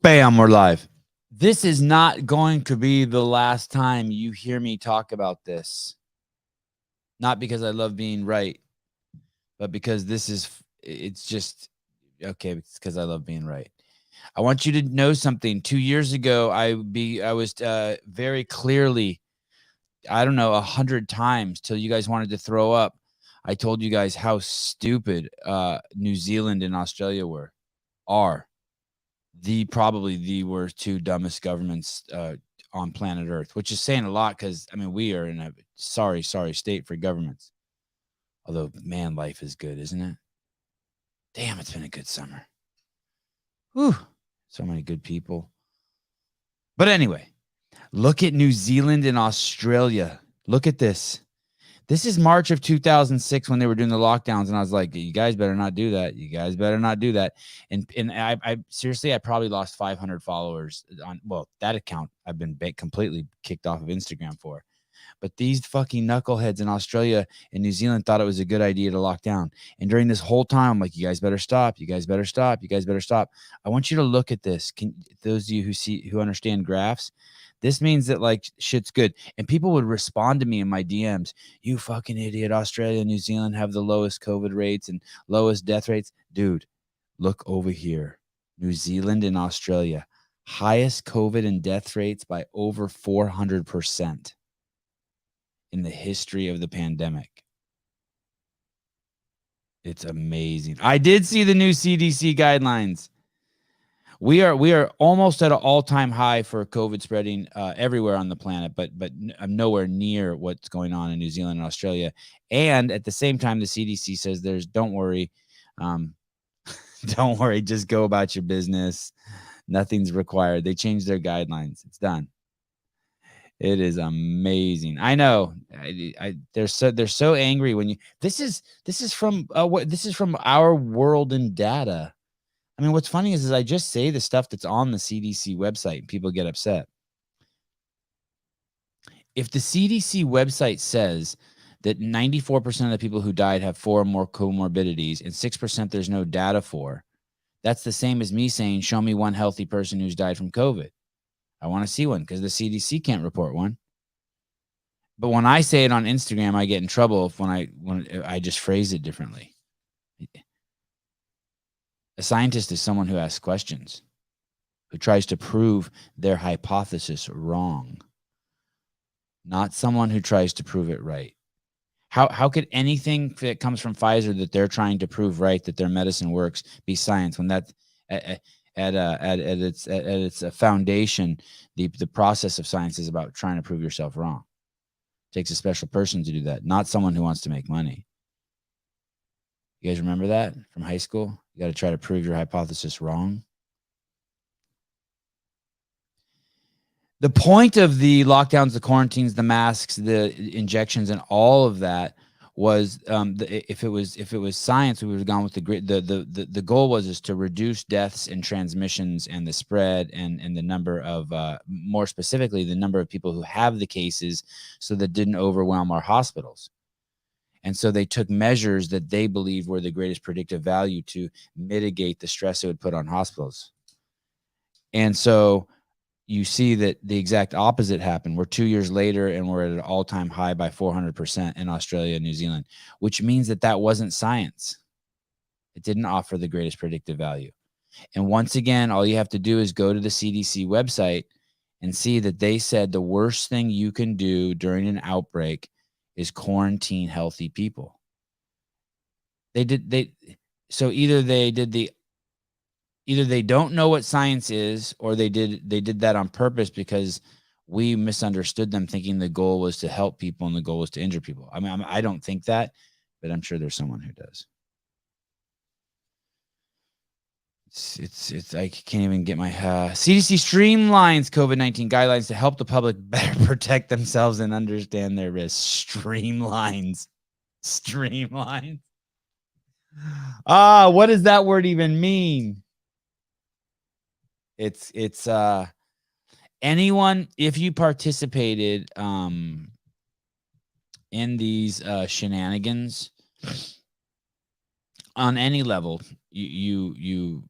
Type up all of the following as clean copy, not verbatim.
Bam, we're live. This is not going to be the last time you hear me talk about this. Not because I love being right, but because it's just, okay, it's because I love being right. I want you to know something. 2 years ago, I was very clearly, I don't know, 100 times till you guys wanted to throw up. I told you guys how stupid New Zealand and Australia are. Probably the worst two dumbest governments on planet Earth, which is saying a lot because, I mean, we are in a sorry state for governments. Although, man, life is good, isn't it? Damn, it's been a good summer. Whew, so many good people. But anyway, look at New Zealand and Australia. Look at this. This is March of 2006 when they were doing the lockdowns, and I was like, you guys better not do that. You guys better not do that. And I seriously, I probably lost 500 followers on, well, that account I've been completely kicked off of Instagram for. But these fucking knuckleheads in Australia and New Zealand thought it was a good idea to lock down. And during this whole time, I'm like, you guys better stop. You guys better stop. You guys better stop. I want you to look at this. Those of you who understand graphs, this means that like shit's good. And people would respond to me in my DMs. You fucking idiot. Australia and New Zealand have the lowest COVID rates and lowest death rates. Dude, look over here. New Zealand and Australia. Highest COVID and death rates by over 400% in the history of the pandemic. It's amazing. I did see the new CDC guidelines. We are almost at an all-time high for COVID spreading everywhere on the planet, but I'm nowhere near what's going on in New Zealand and Australia. And at the same time, the CDC says don't worry, don't worry, just go about your business. Nothing's required. They changed their guidelines. It's done. It is amazing. I know. They're so angry when you. This is from our world and data. I mean, what's funny is I just say the stuff that's on the CDC website and people get upset. If the CDC website says that 94% of the people who died have 4 or more comorbidities and 6% there's no data for, that's the same as me saying, show me one healthy person who's died from COVID. I want to see one because the CDC can't report one. But when I say it on Instagram, I get in trouble when I just phrase it differently. A scientist is someone who asks questions, who tries to prove their hypothesis wrong, not someone who tries to prove it right. How could anything that comes from Pfizer that they're trying to prove right, that their medicine works, be science when that at its foundation, the process of science is about trying to prove yourself wrong. It takes a special person to do that, not someone who wants to make money. You guys remember that from high school? You got to try to prove your hypothesis wrong. The point of the lockdowns, the quarantines, the masks, the injections, and all of that was if it was science, we would have gone with the goal was to reduce deaths and transmissions and the spread and the number of more specifically the number of people who have the cases, so that didn't overwhelm our hospitals. And so they took measures that they believed were the greatest predictive value to mitigate the stress it would put on hospitals. And so you see that the exact opposite happened. We're 2 years later and we're at an all-time high by 400% in Australia and New Zealand, which means that wasn't science. It didn't offer the greatest predictive value. And once again, all you have to do is go to the CDC website and see that they said the worst thing you can do during an outbreak is quarantine healthy people. So either they don't know what science is, or they did that on purpose because we misunderstood them, thinking the goal was to help people and the goal was to injure people. I mean, I don't think that, but I'm sure there's someone who does. I can't even get my CDC streamlines COVID-19 guidelines to help the public better protect themselves and understand their risks. Streamlines. What does that word even mean? It's anyone, if you participated in these shenanigans on any level, you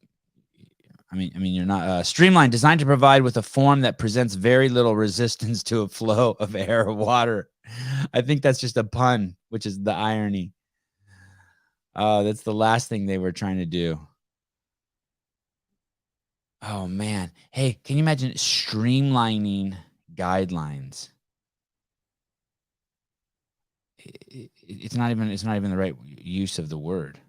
I mean, you're not streamlined, designed to provide with a form that presents very little resistance to a flow of air or water. I think that's just a pun, which is the irony. That's the last thing they were trying to do. Oh man. Hey, can you imagine streamlining guidelines? It's not even the right use of the word.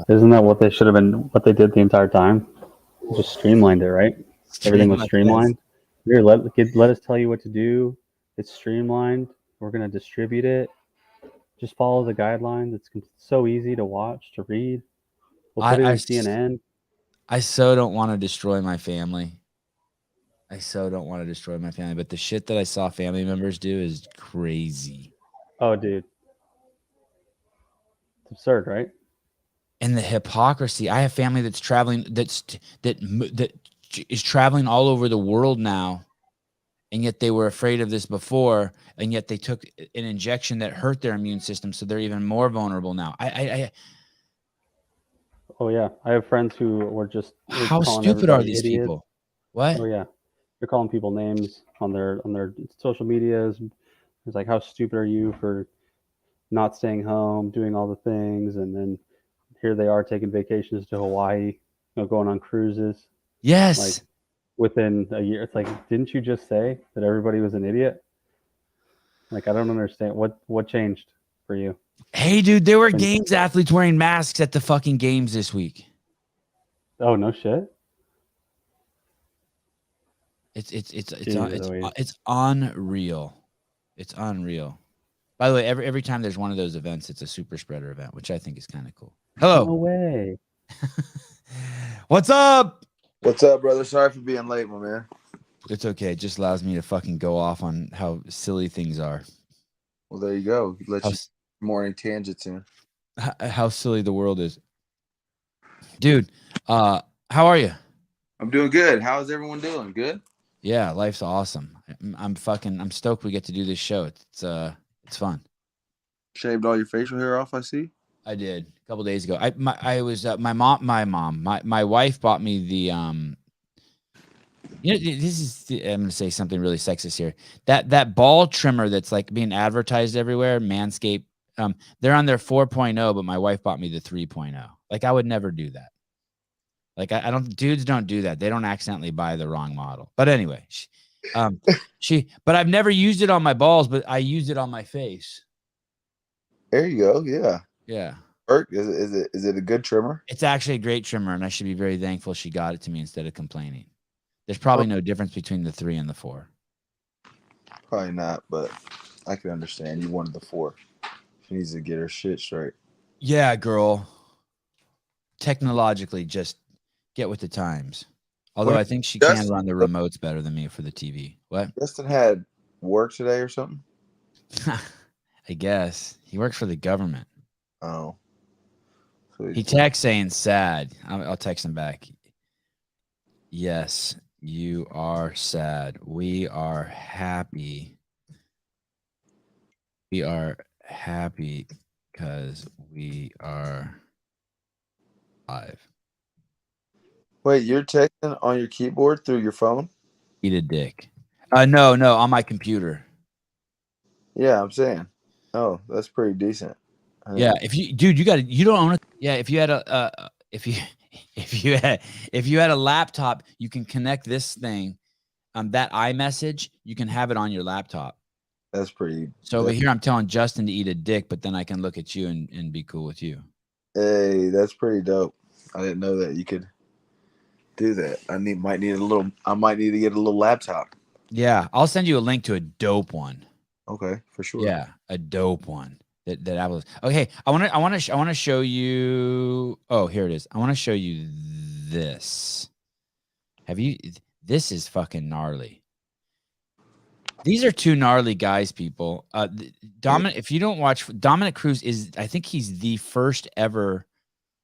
Isn't that what they should have been? What they did the entire time? Just streamlined it, right? Everything was streamlined. Here, let us tell you what to do. It's streamlined. We're gonna distribute it. Just follow the guidelines. It's so easy to watch, to read. We'll put it in CNN. I so don't want to destroy my family. But the shit that I saw family members do is crazy. Oh, dude. It's absurd, right? And the hypocrisy. I have family that's traveling, that is traveling all over the world now, and yet they were afraid of this before, and yet they took an injection that hurt their immune system, so they're even more vulnerable now. Oh yeah, I have friends who were just how stupid are these idiots. People? What? Oh yeah, they're calling people names on their social medias. It's like, how stupid are you for not staying home, doing all the things, and then here they are taking vacations to Hawaii, going on cruises. Yes. Like within a year, it's like, didn't you just say that everybody was an idiot? Like, I don't understand what changed for you. Hey, dude, there were games athletes wearing masks at the fucking games this week. Oh no shit. It's unreal. It's unreal. By the way, every time there's one of those events, it's a super spreader event, which I think is kind of cool. Hello. No way. What's up? What's up, brother? Sorry for being late, my man. It's okay. It just allows me to fucking go off on how silly things are. Well, there you go. Let you more tangents in. How silly the world is. Dude, how are you? I'm doing good. How is everyone doing? Good? Yeah, life's awesome. I'm stoked we get to do this show. It's fun. Shaved all your facial hair off, I see. I did a couple days ago. My wife bought me the I'm gonna say something really sexist here. That ball trimmer that's like being advertised everywhere, Manscaped. They're on their 4.0, but my wife bought me the 3.0. Like, I would never do that. Like, I don't. Dudes don't do that. They don't accidentally buy the wrong model. But anyway, but I've never used it on my balls, but I used it on my face. There you go. Yeah. Yeah. Is it a good trimmer? It's actually a great trimmer, and I should be very thankful she got it to me instead of complaining. There's probably no difference between the 3 and the 4. Probably not, but I can understand. You wanted the 4. She needs to get her shit straight. Yeah, girl. Technologically, just get with the times. Although I think she can run the remotes better than me for the TV. What? Justin had work today or something? I guess. He works for the government. Oh. So he texts saying sad. I'll text him back. Yes, you are sad. We are happy. We are happy because we are live. Wait, you're texting on your keyboard through your phone? Eat a dick. No, on my computer. Yeah, I'm saying. Oh, that's pretty decent. Yeah, you don't own it. Yeah, if you had a laptop, you can connect this thing, that iMessage, you can have it on your laptop. That's pretty. So over here, I'm telling Justin to eat a dick, but then I can look at you and be cool with you. Hey, that's pretty dope. I didn't know that you could do that. I might need to get a little laptop. Yeah, I'll send you a link to a dope one. Okay, for sure. Yeah, a dope one that Apple. Okay, I want to show you. Oh, here it is. I want to show you this. This is fucking gnarly. These are two gnarly guys, people. If you don't watch, DominickCruz I think he's the first ever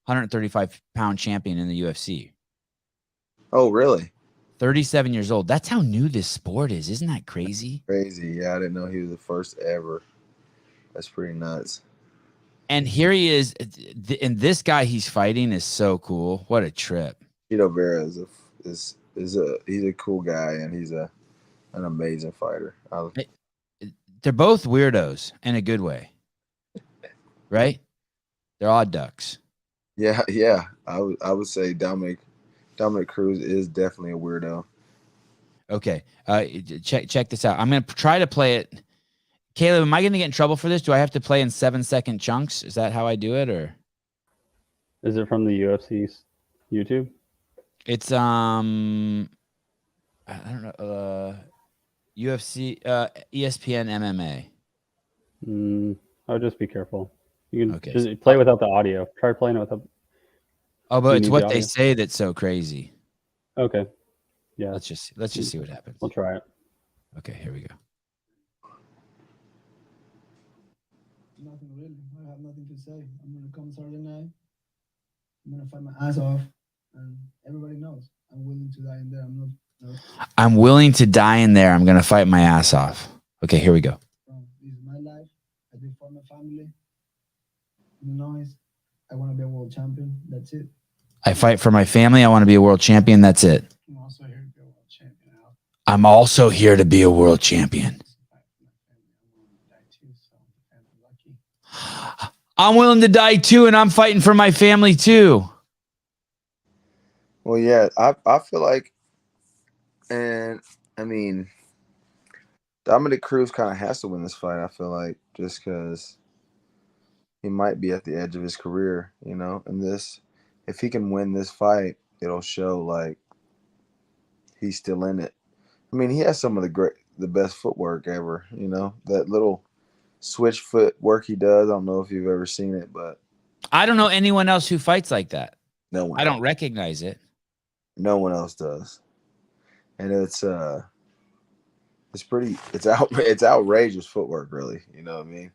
135-pound champion in the UFC. Oh, really? 37 years old. That's how new this sport is. Isn't that crazy? Crazy. Yeah, I didn't know he was the first ever. That's pretty nuts. And here he is, and this guy he's fighting is so cool. What a trip! Vera is he's a cool guy, and he's an amazing fighter. They're both weirdos in a good way, right? They're odd ducks. Yeah. I would say Dominick Cruz is definitely a weirdo. Okay, check this out. I'm gonna try to play it. Caleb, am I gonna get in trouble for this? Do I have to play in 7-second chunks? Is that how I do it, or is it from the UFC's YouTube? It's I don't know. UFC, ESPN MMA. I would just be careful. You can Okay. just play without the audio. Try playing it without. Oh, but it's what they audio? say that's so crazy. Okay. Yeah. Let's just see what happens. We'll try it. Okay, here we go. Nothing really. I have nothing to say. I'm gonna come Saturday night. I'm gonna fight my ass off, and everybody knows I'm willing to die in there. I'm willing to die in there. I'm gonna fight my ass off. Okay, here we go. This is my life. I did for my family. Illinois. I want to be a world champion. That's it. I fight for my family. I want to be a world champion. That's it. I'm also here to be a world champion. I'm also here to be a world champion. I'm willing to die too, and I'm fighting for my family too. Well, yeah, I feel like, and I mean, Dominick Cruz kind of has to win this fight. I feel like just because he might be at the edge of his career, you know. And this, if he can win this fight, it'll show like he's still in it. I mean, he has some of the best footwork ever. You know, that little switch foot work he does. I don't know if you've ever seen it, but I don't know anyone else who fights like that. No one. I don't recognize it. No one else does, and it's outrageous footwork, really. You know what I mean?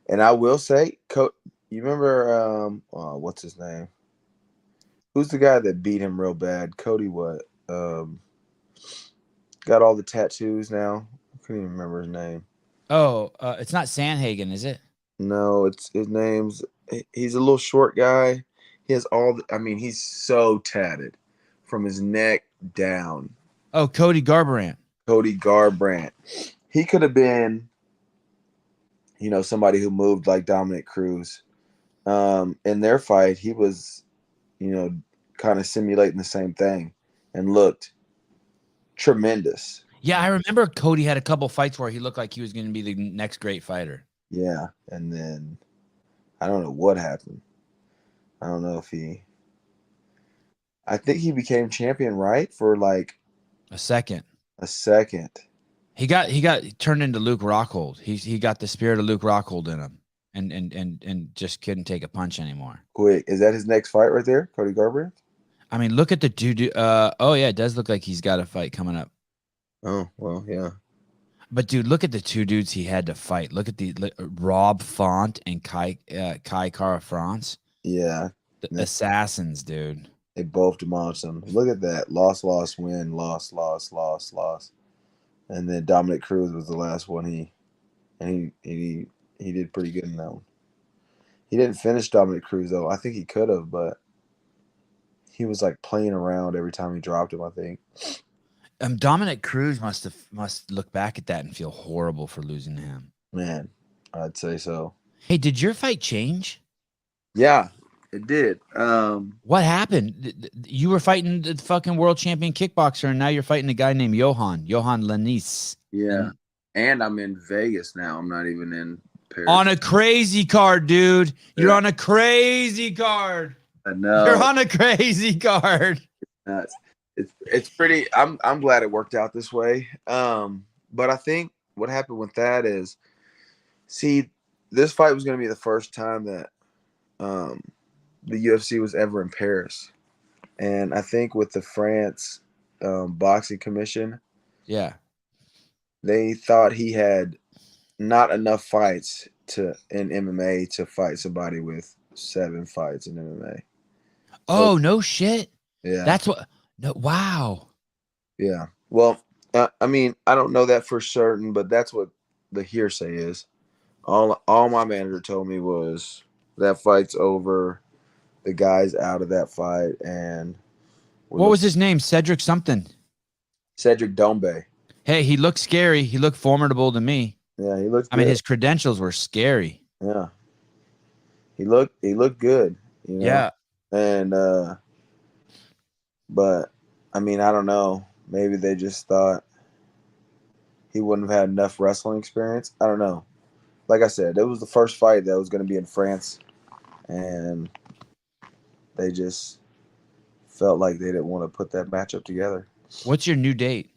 And I will say, you remember what's his name? Who's the guy that beat him real bad? Cody what? Got all the tattoos now. I couldn't even remember his name. Oh, it's not Sandhagen, is it? No, it's his name's. He's a little short guy. He has he's so tatted from his neck down. Oh, Cody Garbrandt. Cody Garbrandt. He could have been, you know, somebody who moved like Dominick Cruz. In their fight, he was, you know, kind of simulating the same thing and looked tremendous. Yeah, I remember Cody had a couple fights where he looked like he was going to be the next great fighter. Yeah, and then I don't know what happened. I don't know if I think he became champion, right? For like a second. He got turned into Luke Rockhold. He got the spirit of Luke Rockhold in him, and just couldn't take a punch anymore. Quick, is that his next fight right there, Cody Garbrandt? I mean, look at the dude. Oh yeah, it does look like he's got a fight coming up. Oh well, yeah. But dude, look at the two dudes he had to fight. Look at the Rob Font and Kai Kara France. Yeah, the assassins, dude. They both demolished him. Look at that. Loss, win, loss. And then Dominick Cruz was the last one. He did pretty good in that one. He didn't finish Dominick Cruz though. I think he could have, but he was like playing around every time he dropped him, I think. Dominick Cruz must look back at that and feel horrible for losing to him. Man, I'd say so. Hey, did your fight change? Yeah, it did. What happened? You were fighting the fucking world champion kickboxer, and now you're fighting a guy named Johan Lanis. Yeah, and I'm in Vegas now. I'm not even in Paris. On a crazy card, dude. You're on a crazy card. I know. You're on a crazy card. It's pretty. I'm glad it worked out this way. But I think what happened with that is, see, this fight was going to be the first time that the UFC was ever in Paris, and I think with the France boxing commission, yeah, they thought he had not enough fights in MMA to fight somebody with 7 fights in MMA. Oh, no shit. Yeah, that's what. No, wow. Yeah. Well, I mean, I don't know that for certain, but that's what the hearsay is. All my manager told me was That fight's over. The guy's out of that fight, and what was his name? Cedric something. Cedric Dombe. Hey, he looked scary. He looked formidable to me. Yeah, he looked. I mean, his credentials were scary. Yeah, he looked good. You know? Yeah, and but I mean, I don't know. Maybe they just thought he wouldn't have had enough wrestling experience. I don't know. Like I said, it was the first fight that was going to be in France, and they just felt like they didn't want to put that matchup together. What's your new date?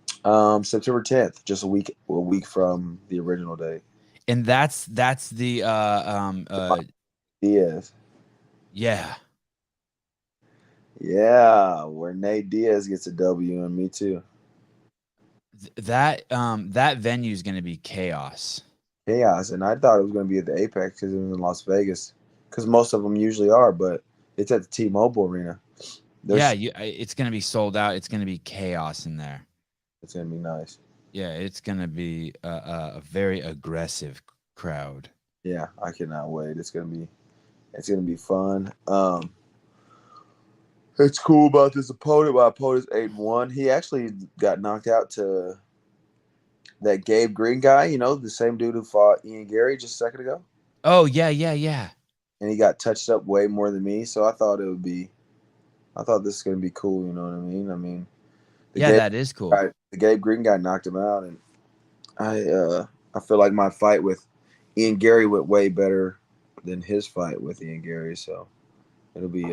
September 10th, just a week from the original date. And that's the Diaz. Yeah. Yeah, where Nate Diaz gets a W, and me too. That venue is going to be chaos. Chaos, and I thought it was going to be at the Apex because it was in Las Vegas, because most of them usually are, but it's at the T-Mobile Arena. It's going to be sold out. It's going to be chaos in there. It's going to be nice. Yeah, it's going to be a very aggressive crowd. Yeah, I cannot wait. It's going to be fun. It's cool about this opponent. My opponent's 8-1. He actually got knocked out to that Gabe Green guy, you know, the same dude who fought Ian Gary just a second ago. Oh, yeah. And he got touched up way more than me, so I thought this is going to be cool, you know what I mean? I mean, that is cool. The Gabe Green guy knocked him out, and I feel like my fight with Ian Gary went way better than his fight with Ian Gary, so it'll be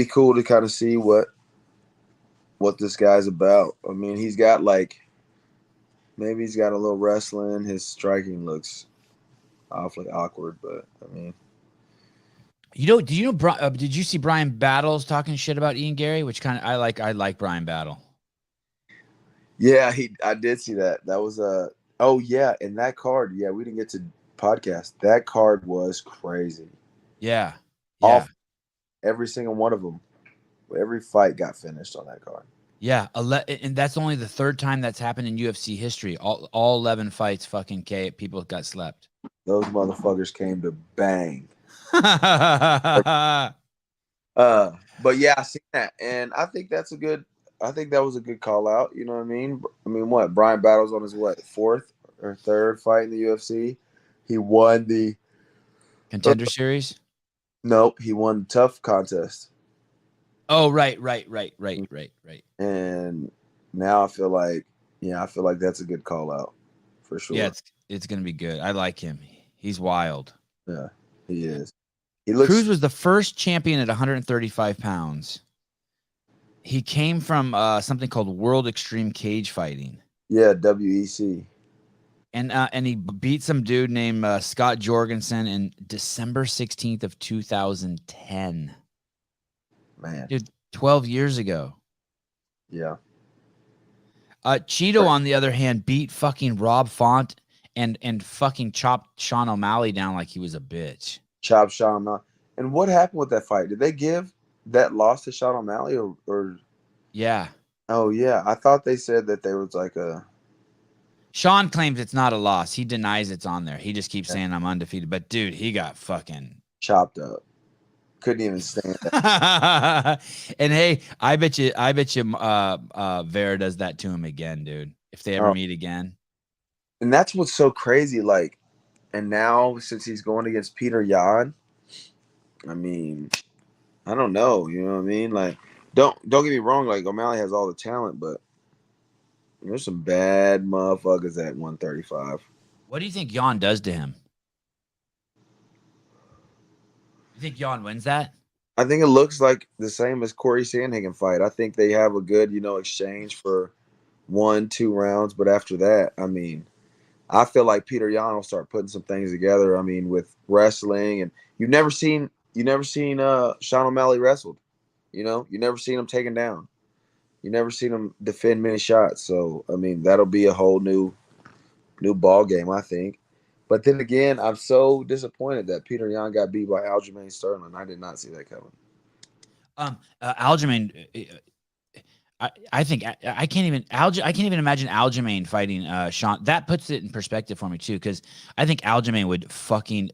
cool to kind of see what this guy's about. I mean, he's got maybe he's got a little wrestling. His striking looks awfully awkward, but I mean, did you see Brian Battles talking shit about Ian Gary, which kind of I like Brian Battle. Yeah, I did see that. That was oh yeah, and that card, yeah, we didn't get to podcast. That card was crazy. Yeah. Every single one of them. Every fight got finished on that card. Yeah, and that's only the third time that's happened in UFC history. All 11 fights, fucking people got slept. Those motherfuckers came to bang. But yeah, I seen that, and I think that was a good call out. You know what I mean? I mean, what Brian Battles on his fourth or third fight in the UFC. He won the Contender Series. Nope, he won the tough contest. Oh, right. And now I feel like that's a good call out for sure. Yeah, it's gonna be good. I like him. He's wild. Yeah, he is. Cruz was the first champion at 135 pounds. He came from something called World Extreme Cage Fighting. Yeah, WEC. And he beat some dude named Scott Jorgensen in December 16th of 2010. Man, dude, 12 years ago. Yeah. Cheeto, on the other hand, beat fucking Rob Font and fucking chopped Sean O'Malley down like he was a bitch. Chopped Sean O'Malley. And what happened with that fight? Did they give that loss to Sean O'Malley or? Yeah. Oh yeah, I thought they said that there was like a. Sean claims it's not a loss. He denies it's on there. He just keeps saying I'm undefeated. But dude, he got fucking chopped up. Couldn't even stand it. And hey, I bet you Vera does that to him again, dude. If they ever meet again. And that's what's so crazy. Like, and now since he's going against Peter Yan, I mean, I don't know. You know what I mean? Like, don't get me wrong. Like, O'Malley has all the talent, but there's some bad motherfuckers at 135. What do you think Yan does to him? You think Yan wins that? I think it looks like the same as Corey Sandhagen fight. I think they have a good, exchange for 1-2 rounds. But after that, I mean, I feel like Peter Yan will start putting some things together. I mean, with wrestling, and you've never seen Sean O'Malley wrestled. You never seen him taken down. You never seen him defend many shots. So I mean, that'll be a whole new ball game, I think. But then again, I'm so disappointed that Peter Yan got beat by Aljamain Sterling. I did not see that coming. Aljamain, I think I can't even imagine Aljamain fighting Sean. That puts it in perspective for me too, because I think Aljamain would fucking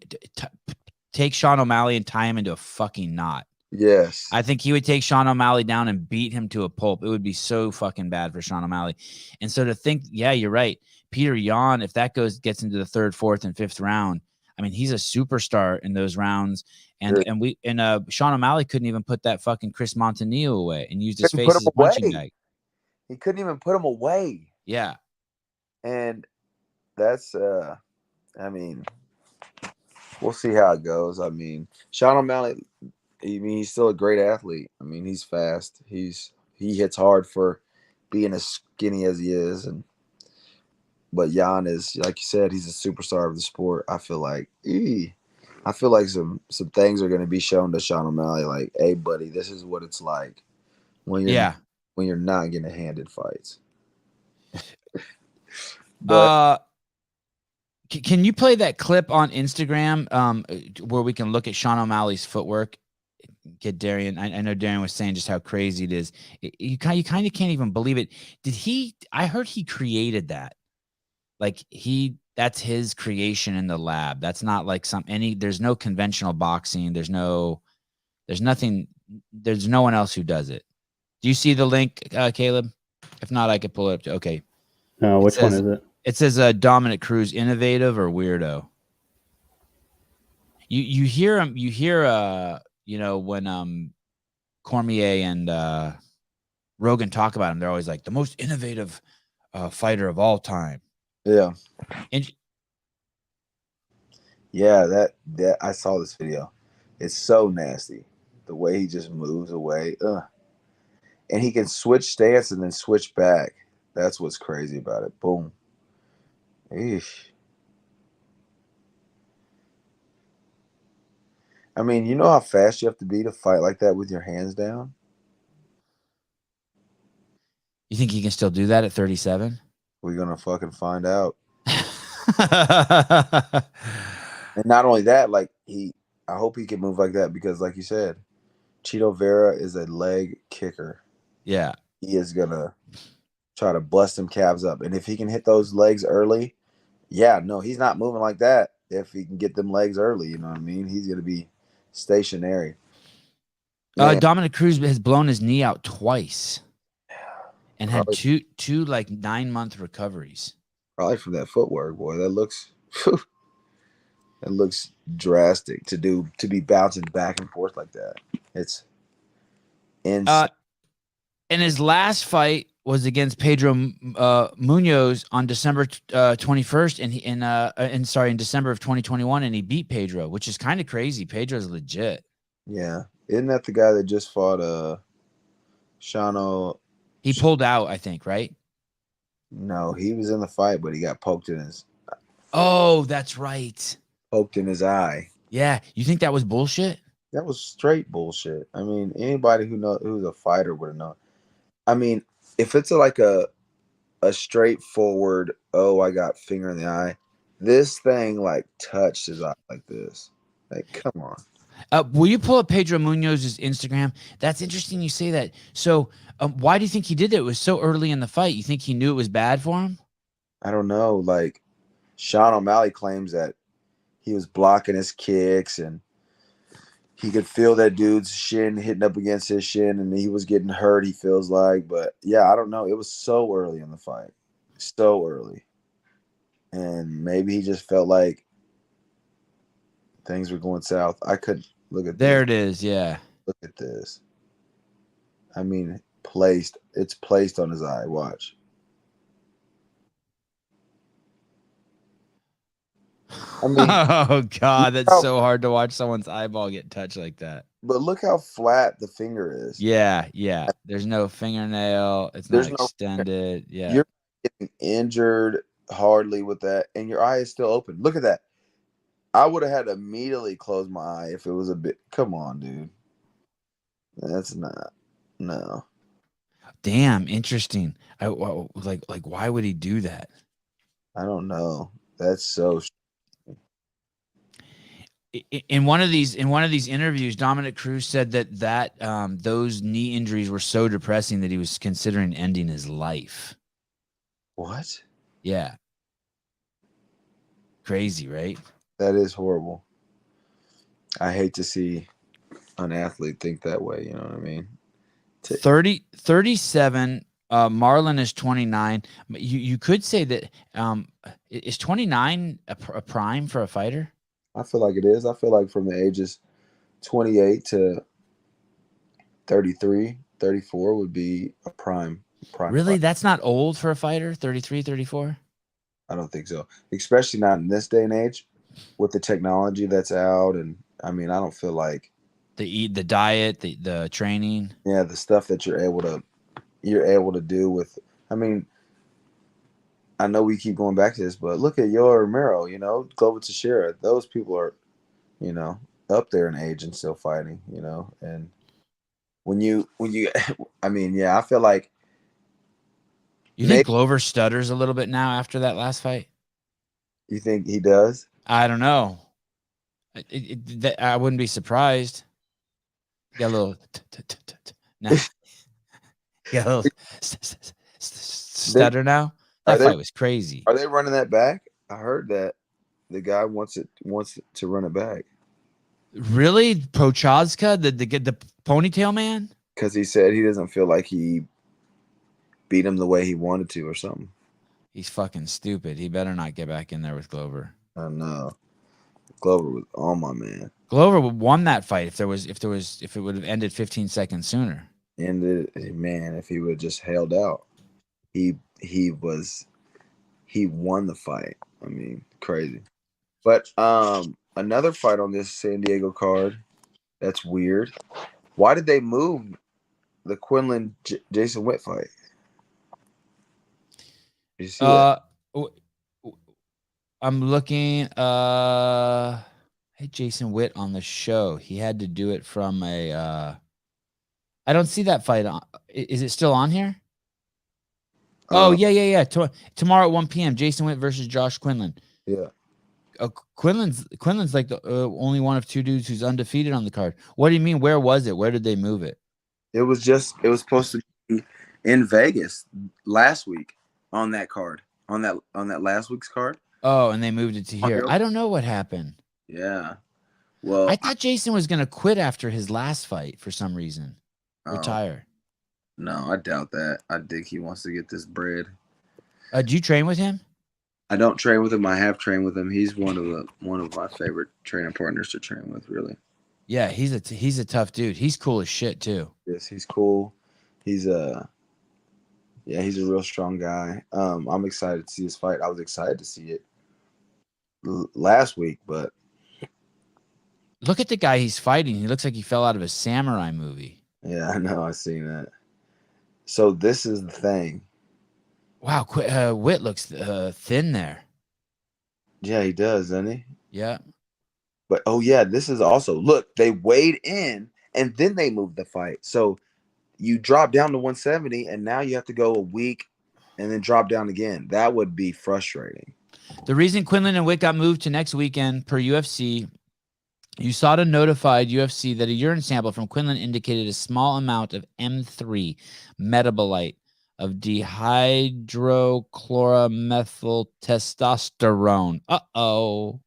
take Sean O'Malley and tie him into a fucking knot. Yes. I think he would take Sean O'Malley down and beat him to a pulp. It would be so fucking bad for Sean O'Malley. And so to think, yeah, you're right. Peter Yan, if that gets into the third, fourth, and fifth round, I mean, he's a superstar in those rounds. And Sean O'Malley couldn't even put that fucking Chris Montanillo away and used his face as a punching bag. He couldn't even put him away. Yeah. And that's I mean, we'll see how it goes. I mean, Sean O'Malley, he's still a great athlete. I mean, he's fast. He hits hard for being as skinny as he is, but Jan is, like you said, he's a superstar of the sport. I feel like some things are going to be shown to Sean O'Malley, like, hey, buddy, this is what it's like when you're not getting handed fights. But can you play that clip on Instagram where we can look at Sean O'Malley's footwork? Get Darian. I know Darian was saying just how crazy it is. You kind of can't even believe it. I heard he created that. Like that's his creation in the lab. That's not like there's no conventional boxing. There's no one else who does it. Do you see the link, Caleb? If not, I could pull it up. Okay. Which one is it? It says DominickCruz, innovative or weirdo. You hear him. You hear when Cormier and Rogan talk about him, they're always like the most innovative fighter of all time. Yeah. And yeah, that I saw this video. It's so nasty. The way he just moves away. And he can switch stance and then switch back. That's what's crazy about it. Boom. Eesh. I mean, you know how fast you have to be to fight like that with your hands down? You think he can still do that at 37? We're going to fucking find out. And not only that, like I hope he can move like that because, like you said, Chito Vera is a leg kicker. Yeah. He is going to try to bust them calves up. And if he can hit those legs early, he's not moving like that. If he can get them legs early, you know what I mean? He's going to be stationary. DominickCruz has blown his knee out twice and had two like 9-month recoveries. Probably from that footwork, boy. That looks drastic to be bouncing back and forth like that. It's insane. And his last fight was against Pedro Munoz on December 21st, in December of 2021, and he beat Pedro, which is kind of crazy. Pedro's legit. Yeah, isn't that the guy that just fought Shano? He pulled out, I think, right? No, he was in the fight, but he got poked in his. Oh, that's right. Poked in his eye. Yeah, you think that was bullshit? That was straight bullshit. I mean, anybody who's a fighter would have known. I mean, if it's like a straightforward, I got finger in the eye, this thing like touched his eye like this. Like, come on. Will you pull up Pedro Munoz's Instagram? That's interesting you say that. So why do you think he did it? It was so early in the fight. You think he knew it was bad for him? I don't know. Like, Sean O'Malley claims that he was blocking his kicks and he could feel that dude's shin hitting up against his shin and he was getting hurt, he feels like. But, yeah, I don't know. It was so early in the fight. So early. And maybe he just felt like things were going south. I could look at there. It is, yeah. Look at this. I mean, it's placed on his eye. Watch. I mean, oh God, that's so hard to watch someone's eyeball get touched like that. But look how flat the finger is. Yeah. There's no fingernail. It's not extended. Yeah. You're getting injured hardly with that, and your eye is still open. Look at that. I would have had to immediately close my eye if it was a bit. Come on, dude. That's not. No. Damn, interesting. Like, why would he do that? I don't know. That's so. in one of these interviews, DominickCruz said that those knee injuries were so depressing that he was considering ending his life. What? Yeah. Crazy, right? That is horrible. I hate to see an athlete think that way. You know what I mean? 37. Marlon is 29. You could say that is 29 a prime for a fighter? I feel like it is. I feel like from the ages 28 to 33, 34 would be a prime. Really? Fighter. That's not old for a fighter? 33, 34? I don't think so. Especially not in this day and age with the technology that's out. And I mean, I don't feel like the diet, the training. Yeah, the stuff that you're able to do with, I mean, I know we keep going back to this, but look at Yoel Romero, you know, Glover Teixeira. Those people are, you know, up there in age and still fighting, you know. And when you I mean, yeah, I feel like you think Glover stutters a little bit now after that last fight? You think he does? I don't know. I wouldn't be surprised. Got a little got a little stutter now. That fight was crazy. Are they running that back? I heard that the guy wants to run it back. Really? Prochazka, the ponytail man? Because he said he doesn't feel like he beat him the way he wanted to or something. He's fucking stupid. He better not get back in there with Glover. I know. Glover was on my man. Glover won that fight if it would have ended 15 seconds sooner. And man, if he would have just held out, he won the fight. I mean, crazy. But another fight on this San Diego card that's weird. Why did they move the Quinlan Jason Witt fight? Did you see that? I'm looking. Hey, Jason Witt on the show. He had to do it from a. I don't see that fight on. Is it still on here? Oh yeah. Tomorrow at 1 p.m. Jason Witt versus Josh Quinlan. Yeah. Quinlan's like the only one of two dudes who's undefeated on the card. What do you mean? Where was it? Where did they move it? It was supposed to be in Vegas last week on that card, on that last week's card. Oh, and they moved it to here. I don't know what happened. Yeah. Well, I thought Jason was going to quit after his last fight for some reason. Retire. No, I doubt that. I think he wants to get this bread. Do you train with him? I don't train with him. I have trained with him. He's one of my favorite training partners to train with, really. Yeah, he's a tough dude. He's cool as shit too. Yes, he's cool. He's a real strong guy. I'm excited to see his fight. I was excited to see it last week, but look at the guy he's fighting. He looks like he fell out of a samurai movie. Yeah, I know. I've seen that. So this is the thing. Wow, Witt looks thin there. Yeah, he does, doesn't he? Yeah. But this is also, look, they weighed in and then they moved the fight. So you drop down to 170 and now you have to go a week and then drop down again. That would be frustrating. The reason Quinlan and Witt got moved to next weekend per UFC, USADA notified UFC that a urine sample from Quinlan indicated a small amount of M3 metabolite of dihydrochloromethyltestosterone. Uh-oh.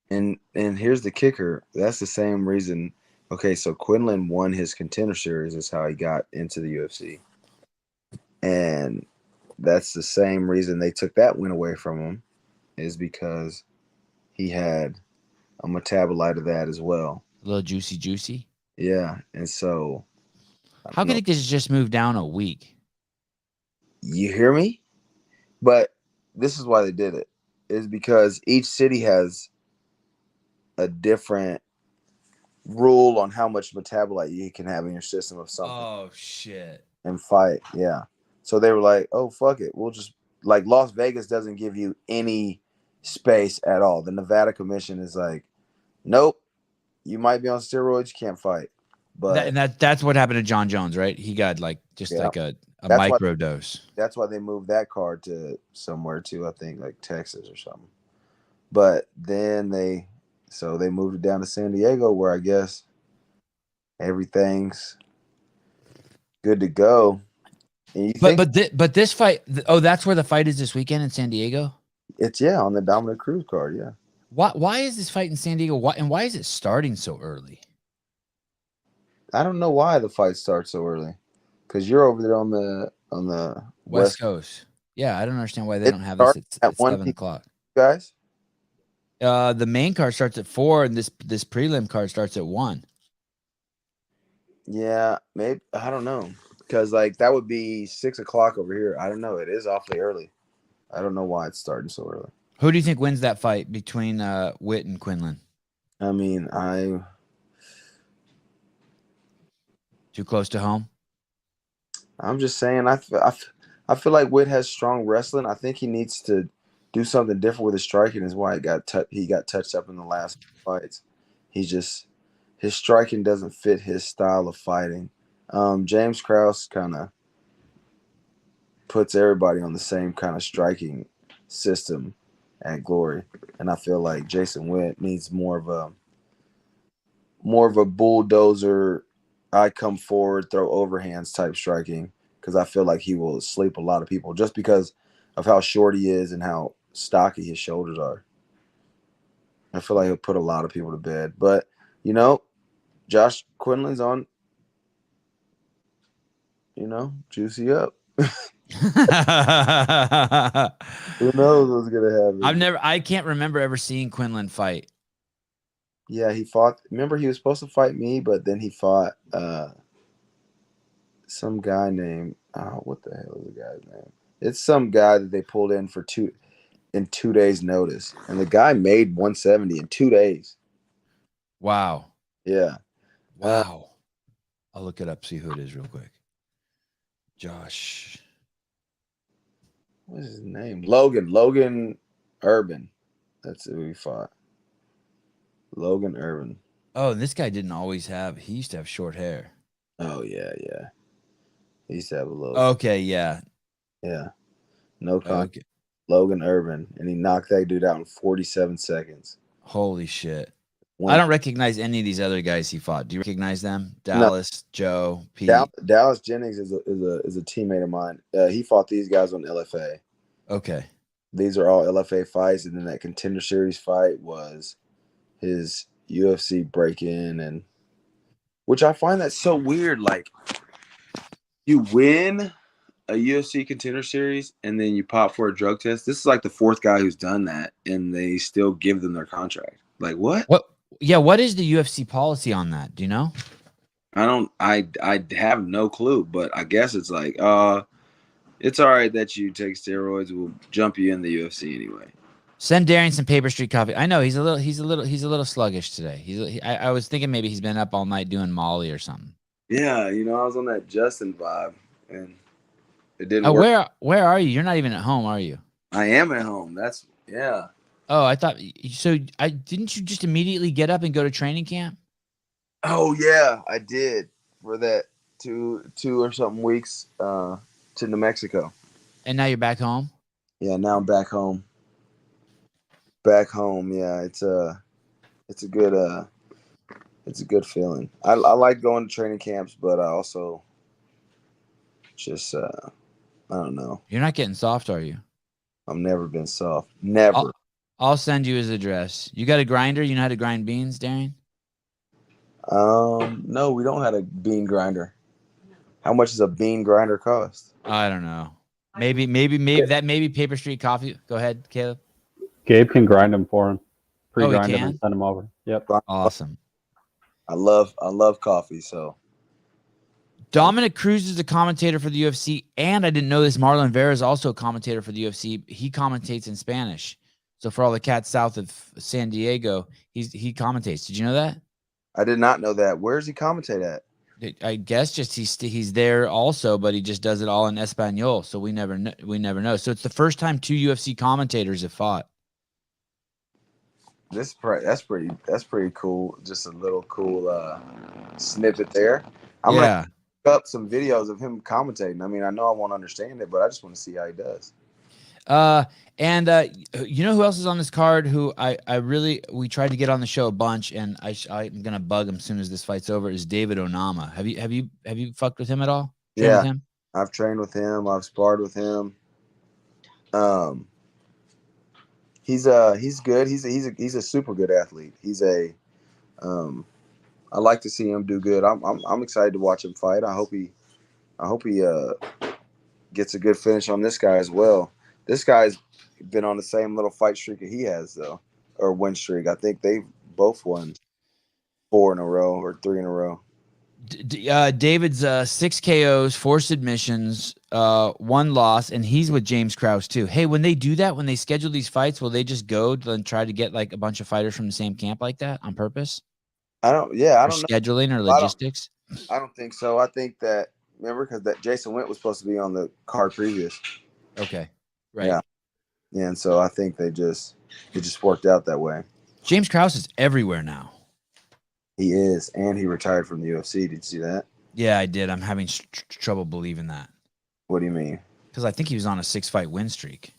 And here's the kicker. That's the same reason. Okay, so Quinlan won his Contender Series is how he got into the UFC. And that's the same reason they took that win away from him, is because he had a metabolite of that as well. A little juicy. Yeah, and so how could it just move down a week? You hear me? But this is why they did it. Is because each city has a different rule on how much metabolite you can have in your system of something. Oh shit. And fight, yeah. So they were like, "Oh fuck it, we'll just like Las Vegas doesn't give you any space at all." The Nevada Commission is like, "Nope, you might be on steroids, you can't fight." But that's what happened to John Jones, right? He got like like a micro dose. That's why they moved that card to somewhere too, I think like Texas or something. But then they So they moved it down to San Diego, where I guess everything's good to go. And you think But this fight, that's where the fight is this weekend in San Diego? it's on the DominickCruz card, yeah. Why is this fight in San Diego? Why is it starting so early? I don't know why the fight starts so early. Because you're over there on the West Coast. Yeah, I don't understand why they don't have this at 7 o'clock. Guys? The main card starts at 4, and this prelim card starts at 1. Yeah, maybe. I don't know. Because, like, that would be 6 o'clock over here. I don't know. It is awfully early. I don't know why it's starting so early. Who do you think wins that fight between Witt and Quinlan? I mean, Too close to home? I'm just saying, I feel like Witt has strong wrestling. I think he needs to do something different with his striking. Is why he got touched up in the last fights. His striking doesn't fit his style of fighting. James Krause kind of puts everybody on the same kind of striking system at Glory, and I feel like Jason Witt needs more of a bulldozer. I come forward, throw overhands type striking, because I feel like he will sleep a lot of people just because of how short he is and how stocky his shoulders are. I feel like he'll put a lot of people to bed. But, Josh Quinlan's on, juicy up. Who knows what's going to happen? I can't remember ever seeing Quinlan fight. Yeah, he fought. Remember, he was supposed to fight me, but then he fought some guy named what the hell is the guy's name? It's some guy that they pulled in for 2 days' notice, and the guy made 170 in 2 days. Wow. Yeah. Wow. I'll look it up, see who it is real quick. Josh. What's his name? Logan Urban. That's who he fought. Logan Urban. Oh, this guy didn't always he used to have short hair. Oh, yeah. He used to have a little. Okay, yeah. Yeah. No contact. Okay. Logan Urban. And he knocked that dude out in 47 seconds. Holy shit. I don't recognize any of these other guys he fought. Do you recognize them? Dallas, no. Joe, Pete. Dallas Jennings is a teammate of mine. He fought these guys on LFA. Okay. These are all LFA fights, and then that Contender Series fight was his UFC break-in, and which I find that so weird. Like, you win a UFC Contender Series, and then you pop for a drug test. This is like the 4th guy who's done that, and they still give them their contract. Like, what? What? Yeah, what is the UFC policy on that? Do you know? I have no clue, but I guess it's like, it's all right that you take steroids. We'll jump you in the UFC anyway. Send Darian some Paper Street coffee. I know he's a little sluggish today. I was thinking maybe he's been up all night doing Molly or something. Yeah, I was on that Justin vibe, and it didn't work. Where are you? You're not even at home, are you? I am at home. Yeah. Oh, I thought so. Didn't you just immediately get up and go to training camp? Oh yeah, I did for that 2 or something weeks to New Mexico. And now you're back home? Yeah, now I'm back home. Back home, yeah. It's a good feeling. I like going to training camps, but I also just I don't know. You're not getting soft, are you? I've never been soft. Never. I'll send you his address. You got a grinder? You know how to grind beans, Darian? No, we don't have a bean grinder. How much does a bean grinder cost? I don't know. Maybe Paper Street coffee. Go ahead, Caleb. Gabe can grind them for him. Pre-grind them and send them over. Yep. Awesome. I love coffee, so. DominickCruz is a commentator for the UFC, and I didn't know this. MarlonVera is also a commentator for the UFC. He commentates in Spanish. So for all the cats south of San Diego, he commentates. Did you know that? I did not know that. Where does he commentate at? I guess just he's there also, but he just does it all in Espanol. So we never know. So it's the first time 2 UFC commentators have fought. That's pretty cool. Just a little cool snippet there. I'm gonna look up some videos of him commentating. I mean, I know I won't understand it, but I just want to see how he does. And you know who else is on this card? Who we tried to get on the show a bunch, and I'm gonna bug him as soon as this fight's over. Is David Onama? Have you fucked with him at all? Trained with him? I've trained with him. I've sparred with him. He's good. He's a super good athlete. I like to see him do good. I'm excited to watch him fight. I hope he gets a good finish on this guy as well. This guy's been on the same little fight streak that he has, though, or win streak. I think they've both won 4 in a row or 3 in a row. David's 6 KOs, 4 submissions, 1 loss, and he's with James Krause too. Hey, when they do that, when they schedule these fights, will they just go and try to get like a bunch of fighters from the same camp like that on purpose? I don't know. Scheduling or logistics? I don't think so. I think that, remember, because that Jason Witt was supposed to be on the card previous. Okay. Right. Yeah. And so I think it just worked out that way. James Krause is everywhere now. He is, and he retired from the UFC. Did you see that? Yeah, I did. I'm having trouble believing that. What do you mean? Because I think he was on a 6-fight win streak.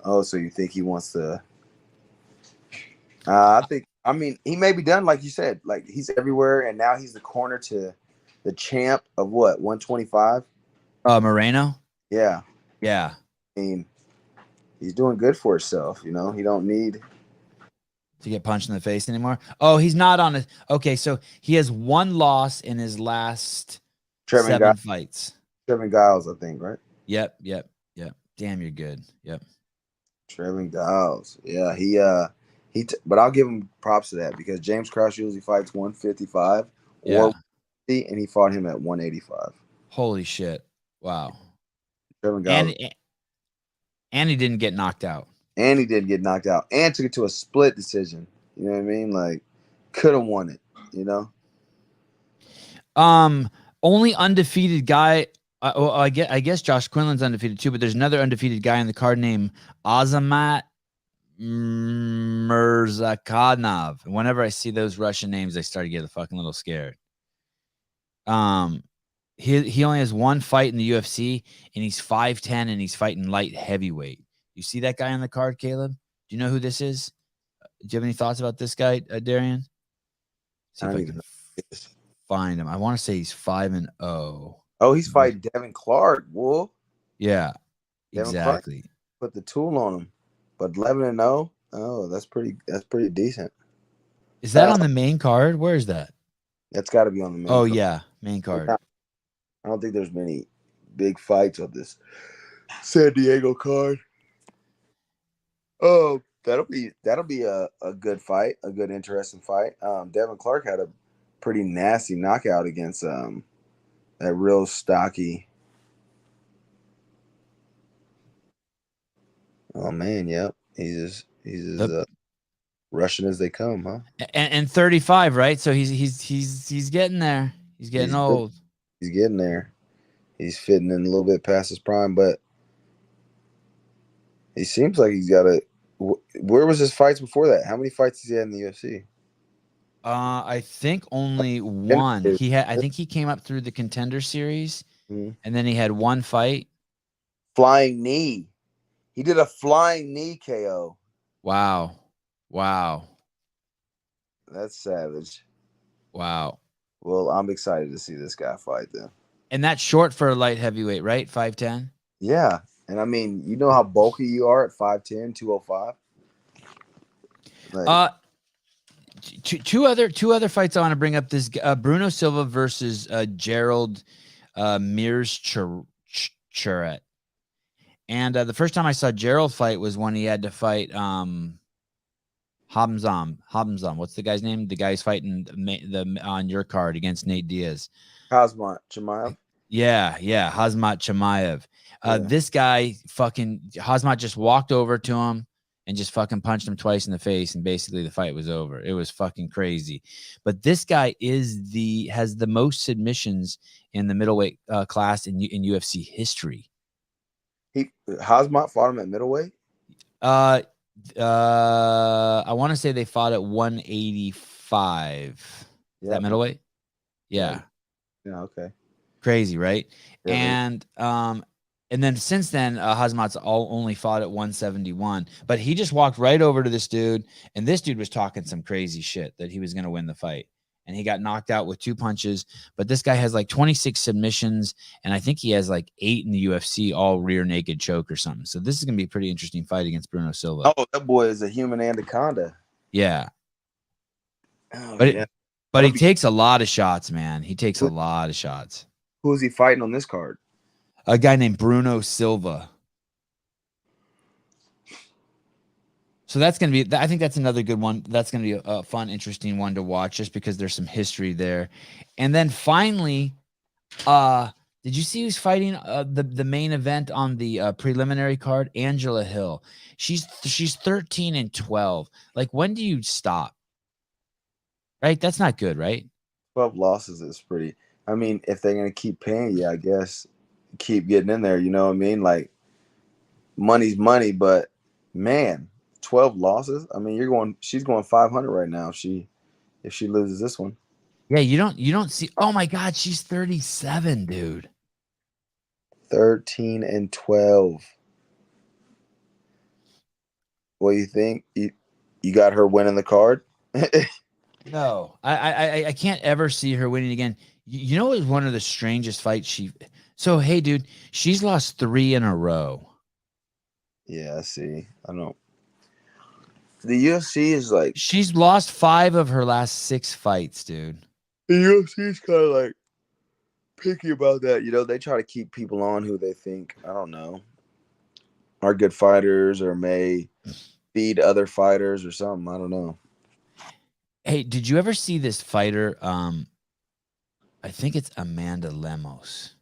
Oh, so you think he wants to? I mean, he may be done, like you said. Like, he's everywhere, and now he's the corner to the champ of what, 125? Moreno? Yeah. Yeah. I mean, he's doing good for himself. You know, he don't need to get punched in the face anymore. Oh, he's not on a. Okay, so he has 1 loss in his last 7 fights. Trevin Giles, I think, right? Yep. Damn, you're good. Yep. Trevin Giles. Yeah, but I'll give him props to that because James Krause usually fights 155 or 150, and he fought him at 185. Holy shit. Wow. Trevin Giles. And he didn't get knocked out. And he did get knocked out and took it to a split decision. You know what I mean? Like, could have won it, you know? Only undefeated guy. I guess Josh Quinlan's undefeated too, but there's another undefeated guy in the card named Azamat Mirzakhanov. Whenever I see those Russian names, I start to get a fucking little scared. He only has 1 fight in the UFC, and he's 5'10", and he's fighting light heavyweight. You see that guy on the card, Caleb? Do you know who this is? Do you have any thoughts about this guy, Darian? See if I can find him. I want to say he's 5-0. Oh, he's fighting Devin Clark, Wolf. Yeah, Devin exactly. Clark put the tool on him, but 11-0. Oh, that's pretty decent. Is that on the main card? Where is that? That's got to be on the main. Oh card. Yeah, main card. I don't think there's many big fights on this San Diego card. Oh, that'll be a good fight, a good interesting fight. Devin Clark had a pretty nasty knockout against that real stocky. Oh man, yep. He's as Russian as they come, huh? And 35, right? So he's getting there. He's getting old. He's getting there. He's fitting in a little bit past his prime, but he seems like he's got a. Where was his fights before that? How many fights has he had in the UFC? I think only 1. I think he came up through the Contender Series, and then he had 1 fight. Flying knee. He did a flying knee KO. Wow. That's savage. Wow. Well, I'm excited to see this guy fight then. And that's short for a light heavyweight, right? 5'10". Yeah. And I mean, you know how bulky you are at 5'10", 205? Like, two other fights I want to bring up. This Bruno Silva versus Gerald Mears-Churet. And the first time I saw Gerald fight was when he had to fight Hamzam. What's the guy's name? The guy's fighting on your card against Nate Diaz. Khamzat Chimaev. Yeah, Khamzat Chimaev. This guy Khamzat just walked over to him and just fucking punched him twice in the face, and basically the fight was over. It was fucking crazy. But this guy has the most submissions in the middleweight class in UFC history. Khamzat fought him at middleweight? I want to say they fought at 185. Is that middleweight? Yeah. Yeah, okay. Crazy, right? Yeah, And then since then, Hazmat's only fought at 171. But he just walked right over to this dude, and this dude was talking some crazy shit that he was going to win the fight. And he got knocked out with 2 punches. But this guy has like 26 submissions, and I think he has like 8 in the UFC, all rear naked choke or something. So this is going to be a pretty interesting fight against Bruno Silva. Oh, that boy is a human anaconda. Yeah. Oh, But yeah. but he takes a lot of shots, man. He takes a lot of shots. Who is he fighting on this card? A guy named Bruno Silva. So that's going to be, I think that's another good one. That's going to be a fun, interesting one to watch just because there's some history there. And then finally, did you see who's fighting the main event on the preliminary card? Angela Hill. She's 13-12. Like, when do you stop? Right? That's not good, right? 12 losses is pretty. I mean, if they're going to keep paying you, I guess keep getting in there. You know what I mean? Like, money's money, but man, 12 losses. I mean, she's going 500 right now. If she loses this one. Yeah, you don't see. Oh my God, she's 37, dude. 13-12. What do you think? You got her winning the card? No, I can't ever see her winning again. You know, it was one of the strangest fights So, hey, dude, she's lost 3 in a row. Yeah, I see. I know. The UFC is like... She's lost 5 of her last 6 fights, dude. The UFC is kind of like picky about that. You know, they try to keep people on who they think, I don't know, are good fighters or may feed other fighters or something. I don't know. Hey, did you ever see this fighter? I think it's Amanda Lemos.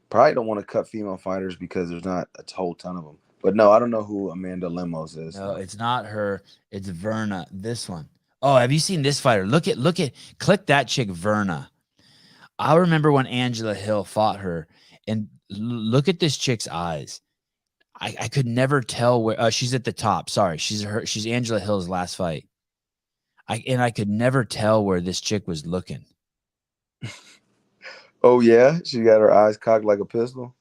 Probably don't want to cut female fighters because there's not a whole ton of them. But no, I don't know who Amanda Lemos is. No, it's not her. It's Verna. This one. Oh, have you seen this fighter? Click that chick, Verna. I remember when Angela Hill fought her, and look at this chick's eyes. I could never tell where she's at the top. Sorry, she's Angela Hill's last fight. I could never tell where this chick was looking. Oh yeah, she got her eyes cocked like a pistol.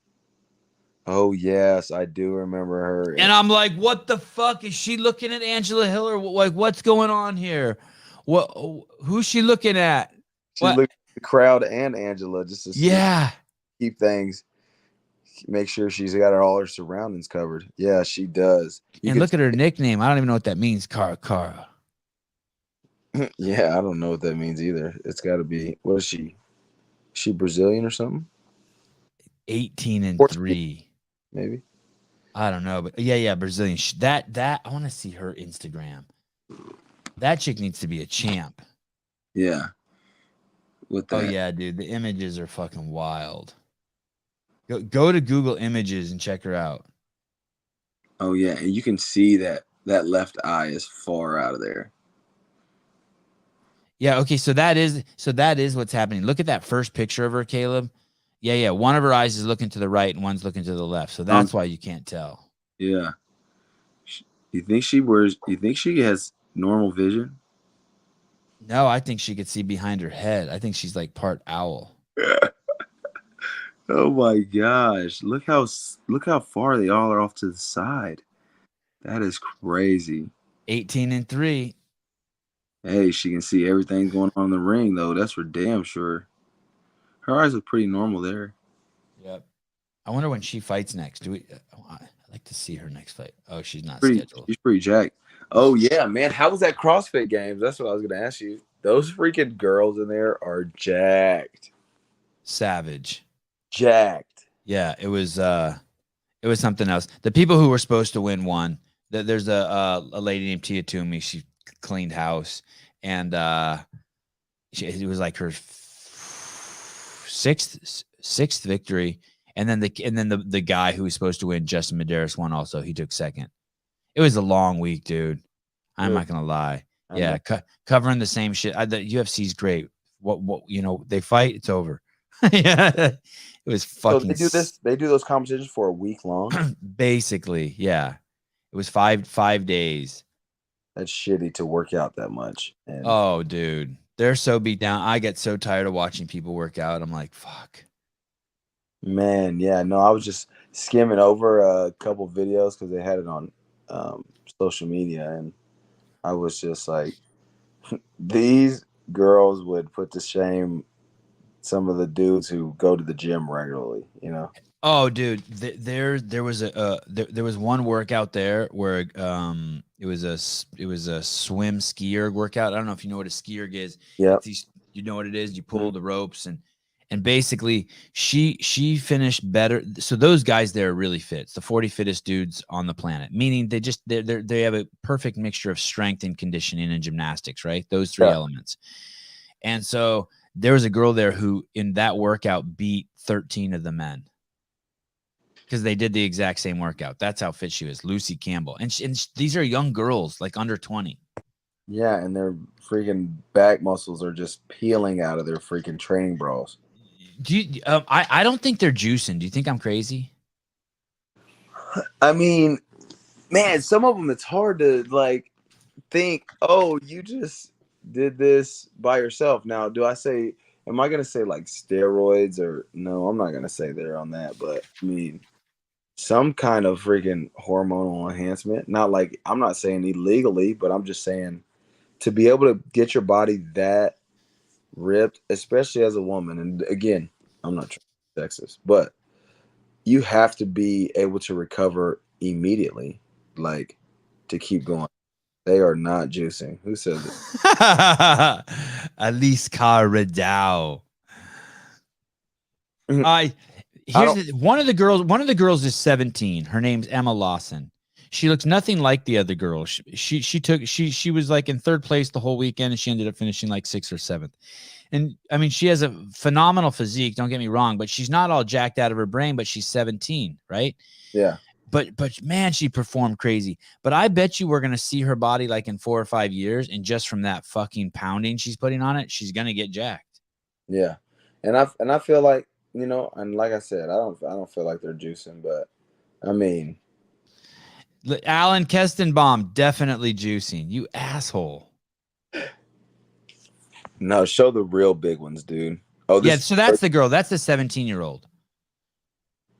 Oh yes, I do remember her. And I'm like, what the fuck is she looking at Angela Hill, or like what's going on here? Who's she looking at? She looked at the crowd and Angela just to keep things. Make sure she's got all her surroundings covered. Yeah, she does. And look at her nickname. I don't even know what that means. Cara. Yeah, I don't know what that means either. It's got to be. What is she? Is she Brazilian or something? 18-3. Maybe. I don't know, but yeah, Brazilian. That I want to see her Instagram. That chick needs to be a champ. Yeah. Oh yeah, dude. The images are fucking wild. Go to Google Images and check her out. Oh yeah, and you can see that left eye is far out of there. Yeah, okay, so that is what's happening. Look at that first picture of her, Caleb. Yeah. One of her eyes is looking to the right and one's looking to the left. So that's why you can't tell. Yeah. You think she has normal vision? No, I think she could see behind her head. I think she's like part owl. Oh my gosh. Look how far they all are off to the side. That is crazy. 18-3. Hey, she can see everything going on in the ring, though. That's for damn sure. Her eyes look pretty normal there. Yep. I wonder when she fights next. I'd like to see her next fight. Oh, she's not scheduled. She's pretty jacked. Oh, yeah, man. How was that CrossFit Games? That's what I was going to ask you. Those freaking girls in there are jacked. Savage. Jacked. Yeah, it was something else. The people who were supposed to win won. There's a lady named Tia Toomey. She cleaned house, and it was like her sixth victory. And then the guy who was supposed to win, Justin Medeiros, won also. He took second. It was a long week, dude. I'm not gonna lie. Yeah, covering the same shit. The UFC's great. What they fight, it's over. Yeah, it was fucking. So they do those competitions for a week long. Basically, yeah. It was five days. That's shitty to work out that much. Oh, dude, they're so beat down. I get so tired of watching people work out. I'm like, fuck. Man, yeah, no, I was just skimming over a couple videos because they had it on social media, and I was just like, these girls would put to shame some of the dudes who go to the gym regularly, you know? Oh, dude, there was there was one workout there where it was a swim skier workout. I don't know if you know what a skier is. Yep. It's these, you know what it is. You pull the ropes and basically she finished better. So those guys there are really fit. It's the 40 fittest dudes on the planet. Meaning they have a perfect mixture of strength and conditioning and gymnastics. Right, those three elements. And so there was a girl there who in that workout beat 13 of the men. Because they did the exact same workout. That's how fit she was, Lucy Campbell. And these are young girls, like under 20. Yeah, and their freaking back muscles are just peeling out of their freaking training bras. Do you? I don't think they're juicing. Do you think I'm crazy? I mean, man, some of them it's hard to like think, oh, you just did this by yourself. Now, am I going to say like steroids or no? I'm not going to say they're on that, but I mean, some kind of freaking hormonal enhancement. Not like, I'm not saying illegally, but I'm just saying to be able to get your body that ripped, especially as a woman. And again, I'm not trying to be sexist, but you have to be able to recover immediately, like to keep going. They are not juicing. Who says it? Elise Caradao. One of the girls is 17. Her name's Emma Lawson. She looks nothing like the other girl. She was like in third place the whole weekend, and she ended up finishing like 6th or 7th. And I mean, she has a phenomenal physique, don't get me wrong, but she's not all jacked out of her brain, but she's 17, right? Yeah. But man, she performed crazy. But I bet you we're gonna see her body like in 4 or 5 years, and just from that fucking pounding she's putting on it, she's gonna get jacked. Yeah. And I feel like, you know, and like I said, I don't feel like they're juicing, but I mean, Alan Kestenbaum definitely juicing. You asshole. No, show the real big ones, dude. Oh, yeah. So that's the girl. That's the 17-year-old.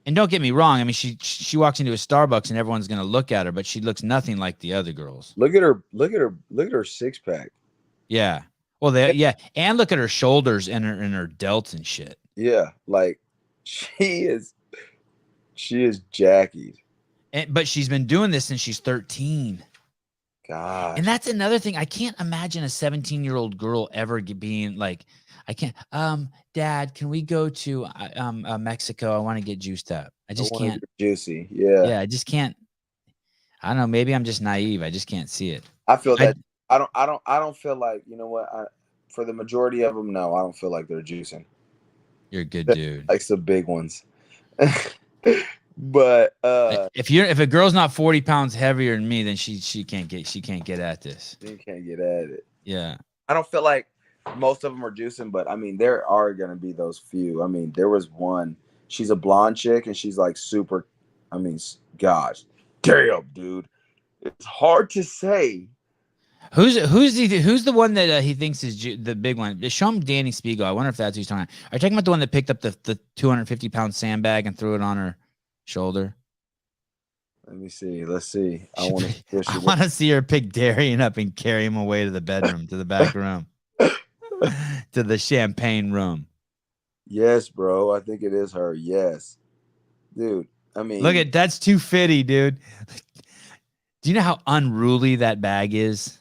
And don't get me wrong. I mean, she walks into a Starbucks and everyone's gonna look at her, but she looks nothing like the other girls. Look at her six pack. Yeah. Well, and look at her shoulders and her delts and shit. Yeah, like she is jackied. But she's been doing this since she's 13. God. And that's another thing. I can't imagine a 17-year-old girl ever being like, I can't. Dad, can we go to Mexico? I want to get juiced up. I just can't. Juicy. Yeah. Yeah, I just can't. I don't know. Maybe I'm just naive. I just can't see it. I feel that. I don't feel like, you know what? For the majority of them, no, I don't feel like they're juicing. You're a good dude. Like some big ones. But if a girl's not 40 pounds heavier than me, then she can't get at this. She can't get at it. Yeah. I don't feel like most of them are juicing, but I mean, there are gonna be those few. I mean, there was one. She's a blonde chick, and she's like super. I mean, gosh, damn, dude, it's hard to say. Who's the one that he thinks is the big one? Show him Danny Spiegel. I wonder if that's who he's talking about. Are you talking about the one that picked up the 250-pound sandbag and threw it on her shoulder? Let me see. Let's see. I want to see her pick Darian up and carry him away to the bedroom, to the back room, to the champagne room. Yes, bro. I think it is her. Yes, dude. I mean, look at that's too fitty, dude. Do you know how unruly that bag is?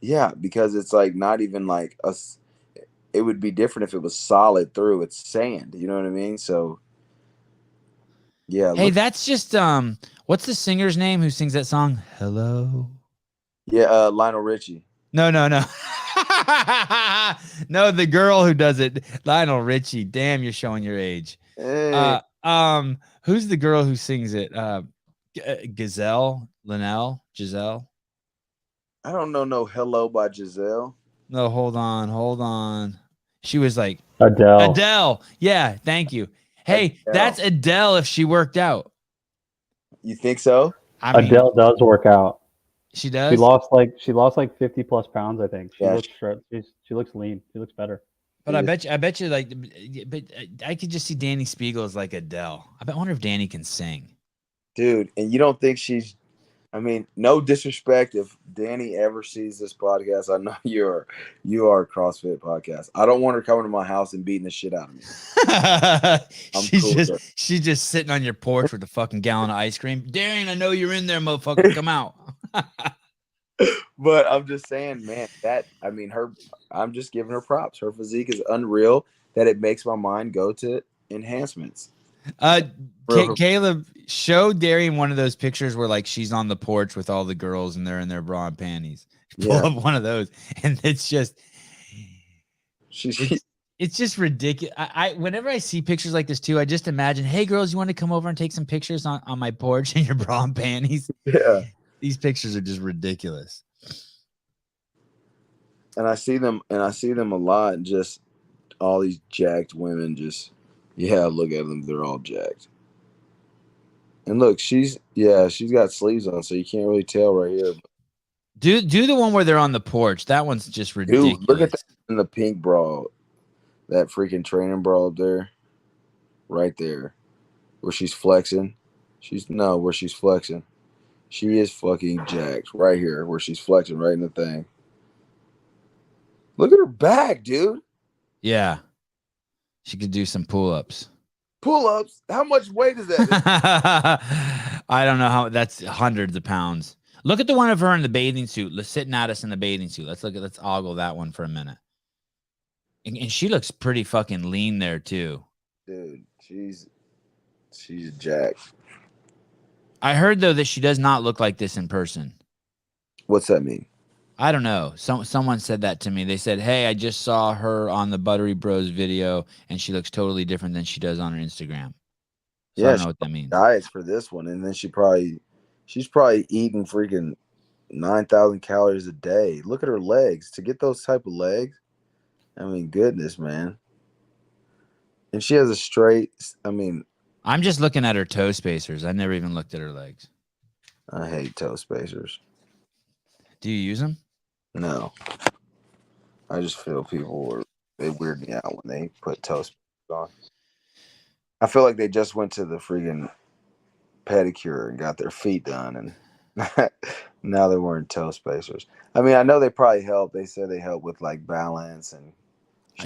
Yeah, because it's like not even like us. It would be different if it was solid through. It's sand. You know what I mean? So. Yeah. Hey, that's just what's the singer's name who sings that song? Hello. Yeah, Lionel Richie. No. No, the girl who does it, Lionel Richie. Damn, you're showing your age. Hey. Who's the girl who sings it? Giselle. I don't know no Hello by Giselle. No, hold on. She was like Adele. Yeah, thank you. Hey, that's Adele if she worked out. You think so? I mean, Adele does work out. She does. She lost like 50 plus pounds, I think. She Yeah. looks she looks lean. She looks better. But I bet you, like, but I could just see Danny Spiegel as like Adele. I wonder if Danny can sing. Dude, and you don't think she's, I mean, no disrespect if Danny ever sees this podcast. I know you are a CrossFit podcast. I don't want her coming to my house and beating the shit out of me. She's just sitting on your porch with a fucking gallon of ice cream. Darian, I know you're in there, motherfucker. Come out. But I'm just saying, man, I'm just giving her props. Her physique is unreal that it makes my mind go to enhancements. Caleb, show Darian one of those pictures where like she's on the porch with all the girls and they're in their bra and panties. Pull up one of those, and it's just it's just ridiculous. I whenever I see pictures like this too, I just imagine, hey girls, you want to come over and take some pictures on my porch in your bra and panties? Yeah. These pictures are just ridiculous. And I see them a lot, just all these jacked women just look at them, they're all jacked. And look, she's got sleeves on, so you can't really tell right here. Do the one where they're on the porch. That one's just ridiculous. Dude, look at that in the pink bra. That freaking training bra up there. Right there. Where she's flexing. Where she's flexing. She is fucking jacked. Right here, where she's flexing right in the thing. Look at her back, dude. Yeah. She could do some pull-ups. Pull-ups? How much weight is that? I don't know how. That's hundreds of pounds. Look at the one of her in the bathing suit. Sitting at us in the bathing suit. Let's ogle that one for a minute. And she looks pretty fucking lean there too. Dude, she's jacked. I heard though that she does not look like this in person. What's that mean? I don't know. Someone said that to me. They said, hey, I just saw her on the Buttery Bros video, and she looks totally different than she does on her Instagram. So I don't know what that means. Diets for this one, and then she's probably eating freaking 9,000 calories a day. Look at her legs. To get those type of legs, I mean, goodness, man. And she has a straight, I'm just looking at her toe spacers. I never even looked at her legs. I hate toe spacers. Do you use them? No. I just feel they weird me out when they put toe spacers on. I feel like they just went to the freaking pedicure and got their feet done, and now they're wearing toe spacers. I mean, I know they probably help. They said they help with like balance and.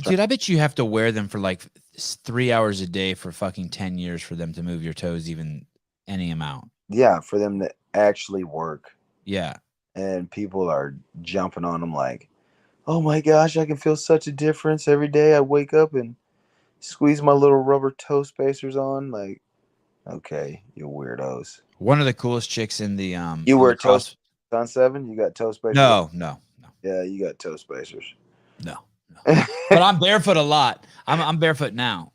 Dude, I bet you have to wear them for like 3 hours a day for fucking 10 years for them to move your toes even any amount. Yeah, for them to actually work. Yeah. And people are jumping on them like, oh my gosh, I can feel such a difference every day. I wake up and squeeze my little rubber toe spacers on. Like, okay, you weirdos. One of the coolest chicks in the you wear toe on 7? You got toe spacers? No. Yeah, you got toe spacers. No. But I'm barefoot a lot. I'm barefoot now.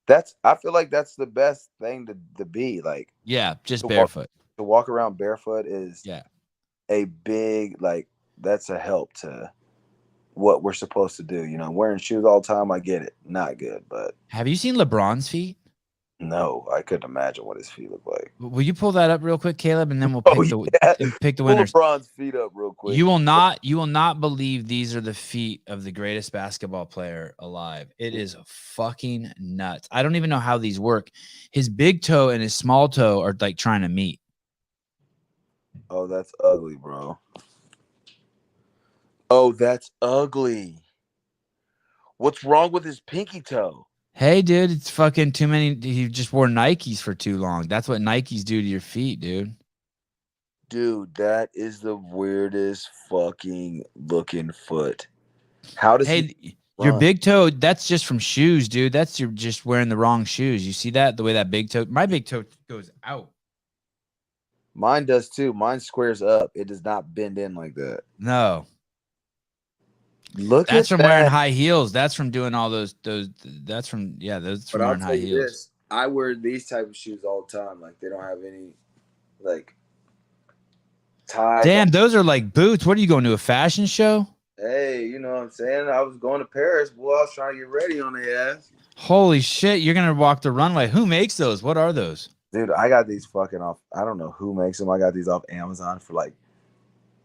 I feel like that's the best thing to be like. Yeah, just barefoot. To walk around barefoot is a big, like, that's a help to what we're supposed to do. You know, wearing shoes all the time, I get it. Not good, but. Have you seen LeBron's feet? No, I couldn't imagine what his feet look like. Will you pull that up real quick, Caleb, and then we'll pick the winners. Pull LeBron's feet up real quick. You will not believe these are the feet of the greatest basketball player alive. It is fucking nuts. I don't even know how these work. His big toe and his small toe are like trying to meet. Oh, that's ugly, bro. Oh, that's ugly. What's wrong with his pinky toe? Hey, dude, it's fucking too many. He just wore Nikes for too long. That's what Nikes do to your feet, dude. Dude, that is the weirdest fucking looking foot. How does your big toe, that's just from shoes, dude. That's you're just wearing the wrong shoes. You see that? The way that big toe, my big toe goes out. Mine does too. Mine squares up. It does not bend in like that. No. That's from wearing high heels. That's from doing all those. That's from wearing high heels. I wear these type of shoes all the time. Like they don't have any, like, tie. Damn, those are like boots. What are you going to a fashion show? Hey, you know what I'm saying? I was going to Paris. Boy, I was trying to get ready on their ass. Holy shit! You're gonna walk the runway. Who makes those? What are those? Dude, I got these fucking off. I don't know who makes them. I got these off Amazon for like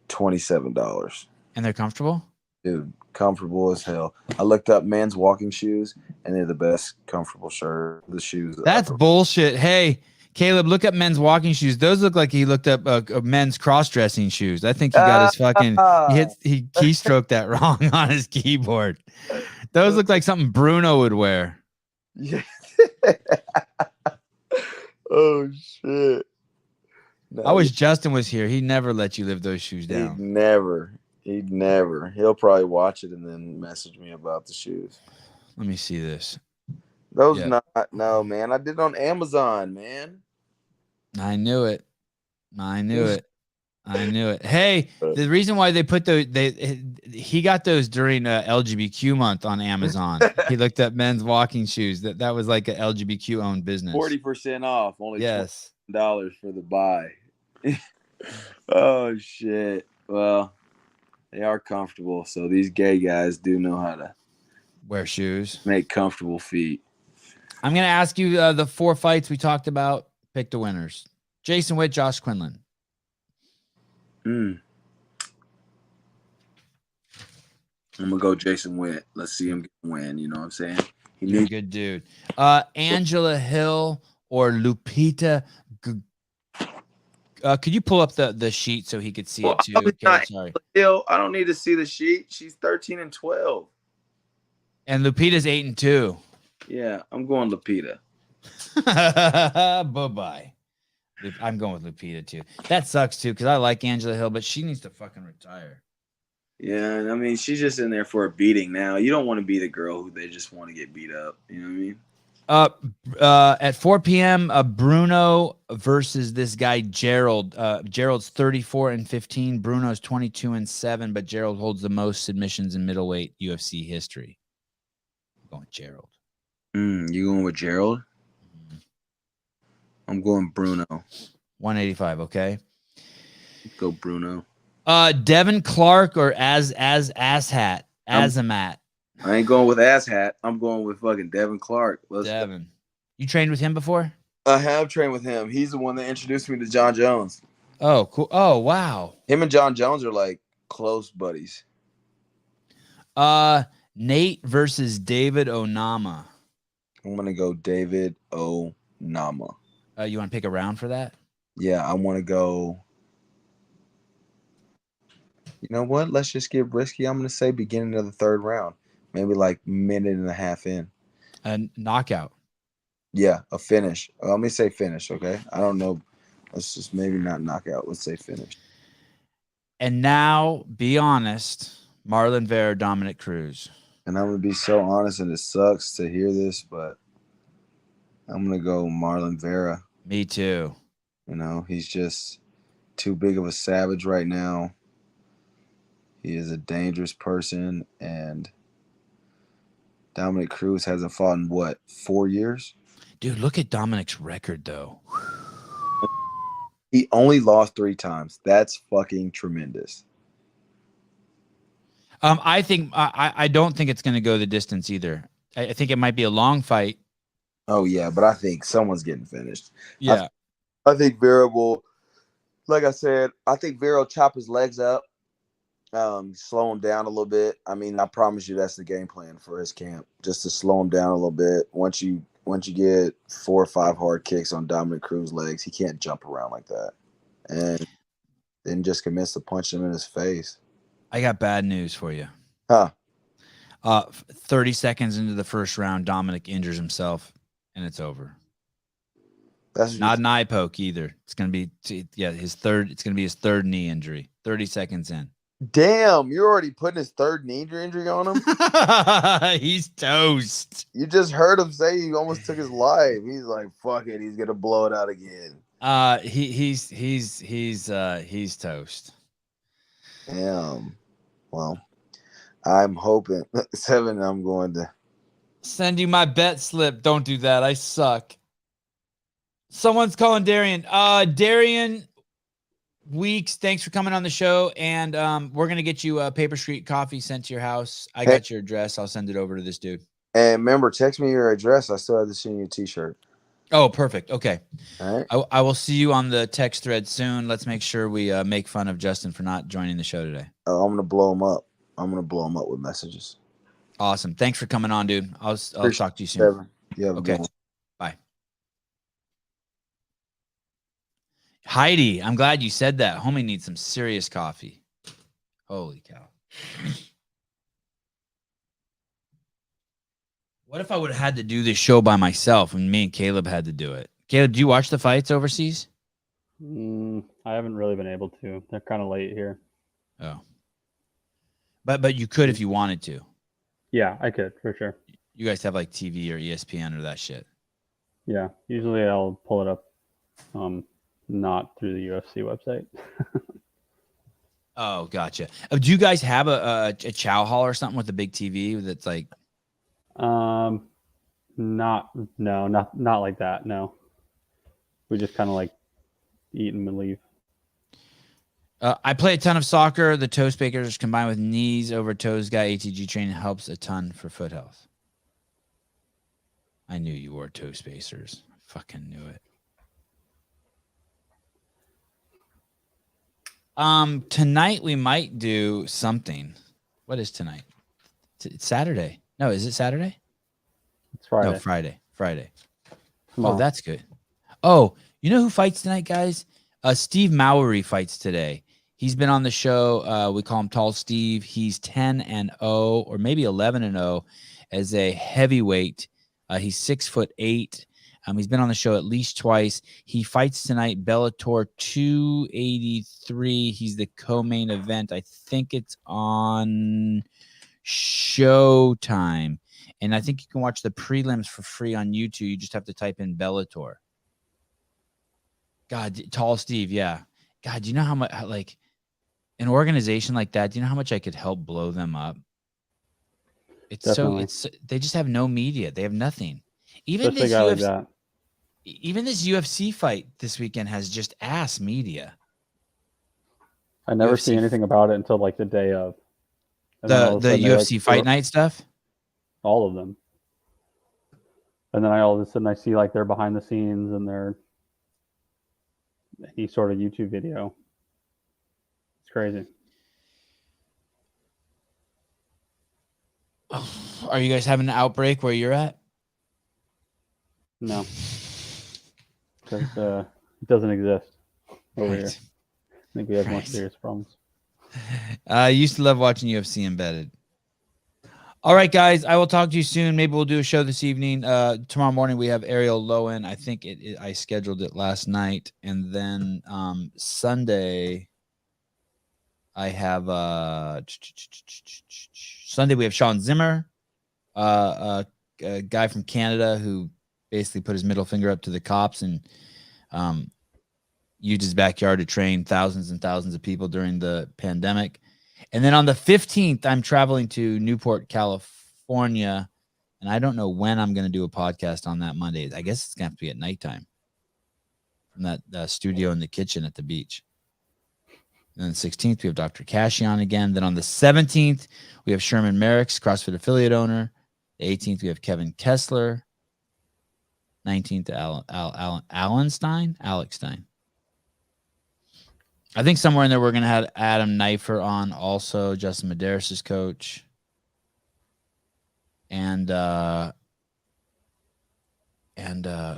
$27. And they're comfortable? Dude, comfortable as hell. I looked up men's walking shoes, and they're the best comfortable the shoes. That's bullshit. Hey, Caleb, look up men's walking shoes. Those look like he looked up men's cross-dressing shoes. I think he got his fucking he keystroked that wrong on his keyboard. Those look like something Bruno would wear. Yeah. Oh shit. No, I wish Justin was here. He never let you live those shoes down. He'd never. He'll probably watch it and then message me about the shoes. Let me see this. Those no, man. I did it on Amazon, man. I knew it. Hey, the reason why they put he got those during LGBTQ month on Amazon. He looked up men's walking shoes. That was like an LGBTQ owned business. 40% off. Only yes. $20 for the buy. Oh shit. Well, they are comfortable, so these gay guys do know how to wear shoes, make comfortable feet. I'm gonna ask you the 4 fights we talked about. Pick the winners: Jason Witt, Josh Quinlan. I'm gonna go Jason Witt. Let's see him win. You know what I'm saying? He's a good dude. Angela Hill or Lupita. Could you pull up the sheet so he could see it too? Okay, sorry. Hill, I don't need to see the sheet. She's 13-12. And Lupita's 8-2. Yeah, I'm going Lupita. Bye-bye. I'm going with Lupita too. That sucks too because I like Angela Hill, but she needs to fucking retire. Yeah, I mean, she's just in there for a beating now. You don't want to be the girl who they just want to get beat up. You know what I mean? At 4 p.m., Bruno versus this guy Gerald. Gerald's 34-15. Bruno's 22-7, but Gerald holds the most submissions in middleweight UFC history. I'm going Gerald. You going with Gerald? Mm-hmm. I'm going Bruno. 185. Okay. Let's go Bruno. Devin Clark or Azamat. I ain't going with Asshat. I'm going with fucking Devin Clark. Devin. You trained with him before? I have trained with him. He's the one that introduced me to John Jones. Oh, cool. Oh, wow. Him and John Jones are like close buddies. Nate versus David Onama. I'm going to go David Onama. You want to pick a round for that? Yeah, I want to go. You know what? Let's just get risky. I'm going to say beginning of the third round. Maybe like minute and a half in. A knockout. Yeah, a finish. Let me say finish, okay? I don't know. Let's just maybe not knockout. Let's say finish. And now, be honest, MarlonVera, DominickCruz. And I'm going to be so honest, and it sucks to hear this, but I'm going to go MarlonVera. Me too. You know, he's just too big of a savage right now. He is a dangerous person, and DominickCruz hasn't fought in, what, 4 years? Dude, look at Dominick's record, though. He only lost 3 times. That's fucking tremendous. I don't think it's going to go the distance either. I think it might be a long fight. Oh, yeah, but I think someone's getting finished. Yeah. I think Vera will, like I said, I think Vera will chop his legs up. Slow him down a little bit. I mean, I promise you that's the game plan for his camp, just to slow him down a little bit. Once you get 4 or 5 hard kicks on DominickCruz's legs, he can't jump around like that. And then just commence to punch him in his face. I got bad news for you. Huh. 30 seconds into the first round, Dominick injures himself, and it's over. That's not an eye poke either. It's going to be his third. It's going to be his third knee injury. 30 seconds in. Damn, you're already putting his third knee injury on him? He's toast. You just heard him say he almost took his life. He's like, fuck it, he's gonna blow it out again. He's toast. Damn. Well, I'm hoping Sevan, I'm going to send you my bet slip. Don't do that. I suck. Someone's calling Darian. Darian Weeks, thanks for coming on the show, and we're gonna get you a Paper Street coffee sent to your house. I got your address. I'll send it over to this dude. And remember, text me your address. I still have to send you a t-shirt. Oh, perfect. Okay. All right. I will see you on the text thread soon. Let's make sure we make fun of Justin for not joining the show today. Oh, I'm gonna blow him up. gonna blow him up with messages. Awesome. Thanks for coming on, dude. I'll talk to you soon. Seven. Yeah. Okay. Bye. Heidi, I'm glad you said that. Homie needs some serious coffee. Holy cow. What if I would have had to do this show by myself and me and Caleb had to do it? Caleb, do you watch the fights overseas? I haven't really been able to. They're kind of late here. Oh. But you could if you wanted to. Yeah, I could, for sure. You guys have like TV or ESPN or that shit. Yeah, usually I'll pull it up not through the UFC website. Oh, gotcha. Do you guys have a chow hall or something with a big TV that's like... Not like that. No, we just kind of like eat and leave. I play a ton of soccer. The toe spacers combined with knees over toes guy ATG training helps a ton for foot health. I knew you wore toe spacers. I fucking knew it. Tonight we might do something. What is tonight? It's Saturday. No, is it Saturday? It's Friday. No, Friday. Tomorrow. Oh, that's good. Oh, you know who fights tonight, guys? Steve Mowry fights today. He's been on the show. We call him Tall Steve. He's 10-0 or maybe 11-0 as a heavyweight. He's 6'8". He's been on the show at least twice. He fights tonight, Bellator 283. He's the co-main event. I think it's on Showtime. And I think you can watch the prelims for free on YouTube. You just have to type in Bellator. God, Tall Steve, yeah. God, do you know how much, like, an organization like that, do you know how much I could help blow them up? Definitely. They just have no media. They have nothing. Even Especially this a guy like UFC, that. even this UFC fight this weekend has just ass media. I never UFC. see anything about it until like the day of. And then all The of a sudden UFC fight night stuff? All of them. And then all of a sudden I see like they're behind the scenes and they're any sort of YouTube video. It's crazy. Are you guys having an outbreak where you're at? No. Because it doesn't exist over here. I think we have more serious problems. I used to love watching UFC embedded. All right, guys. I will talk to you soon. Maybe we'll do a show this evening. Tomorrow morning we have Ariel Lowen. I think I scheduled it last night, and then Sunday I have Sunday we have Sean Zimmer, a guy from Canada who basically put his middle finger up to the cops and used his backyard to train thousands and thousands of people during the pandemic. And then on the 15th, I'm traveling to Newport, California, and I don't know when I'm going to do a podcast on that Monday. I guess it's going to have to be at nighttime from that studio in the kitchen at the beach. And then the 16th, we have Dr. Cashy on again. Then on the 17th, we have Sherman Merrick's CrossFit affiliate owner. The 18th, we have Kevin Kessler. 19th, Alex Stein. I think somewhere in there we're going to have Adam Knifer on also, Justin Medeiros' coach. And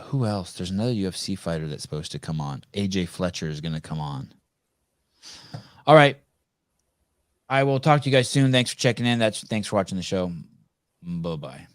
who else? There's another UFC fighter that's supposed to come on. AJ Fletcher is going to come on. All right. I will talk to you guys soon. Thanks for checking in. Thanks for watching the show. Bye-bye.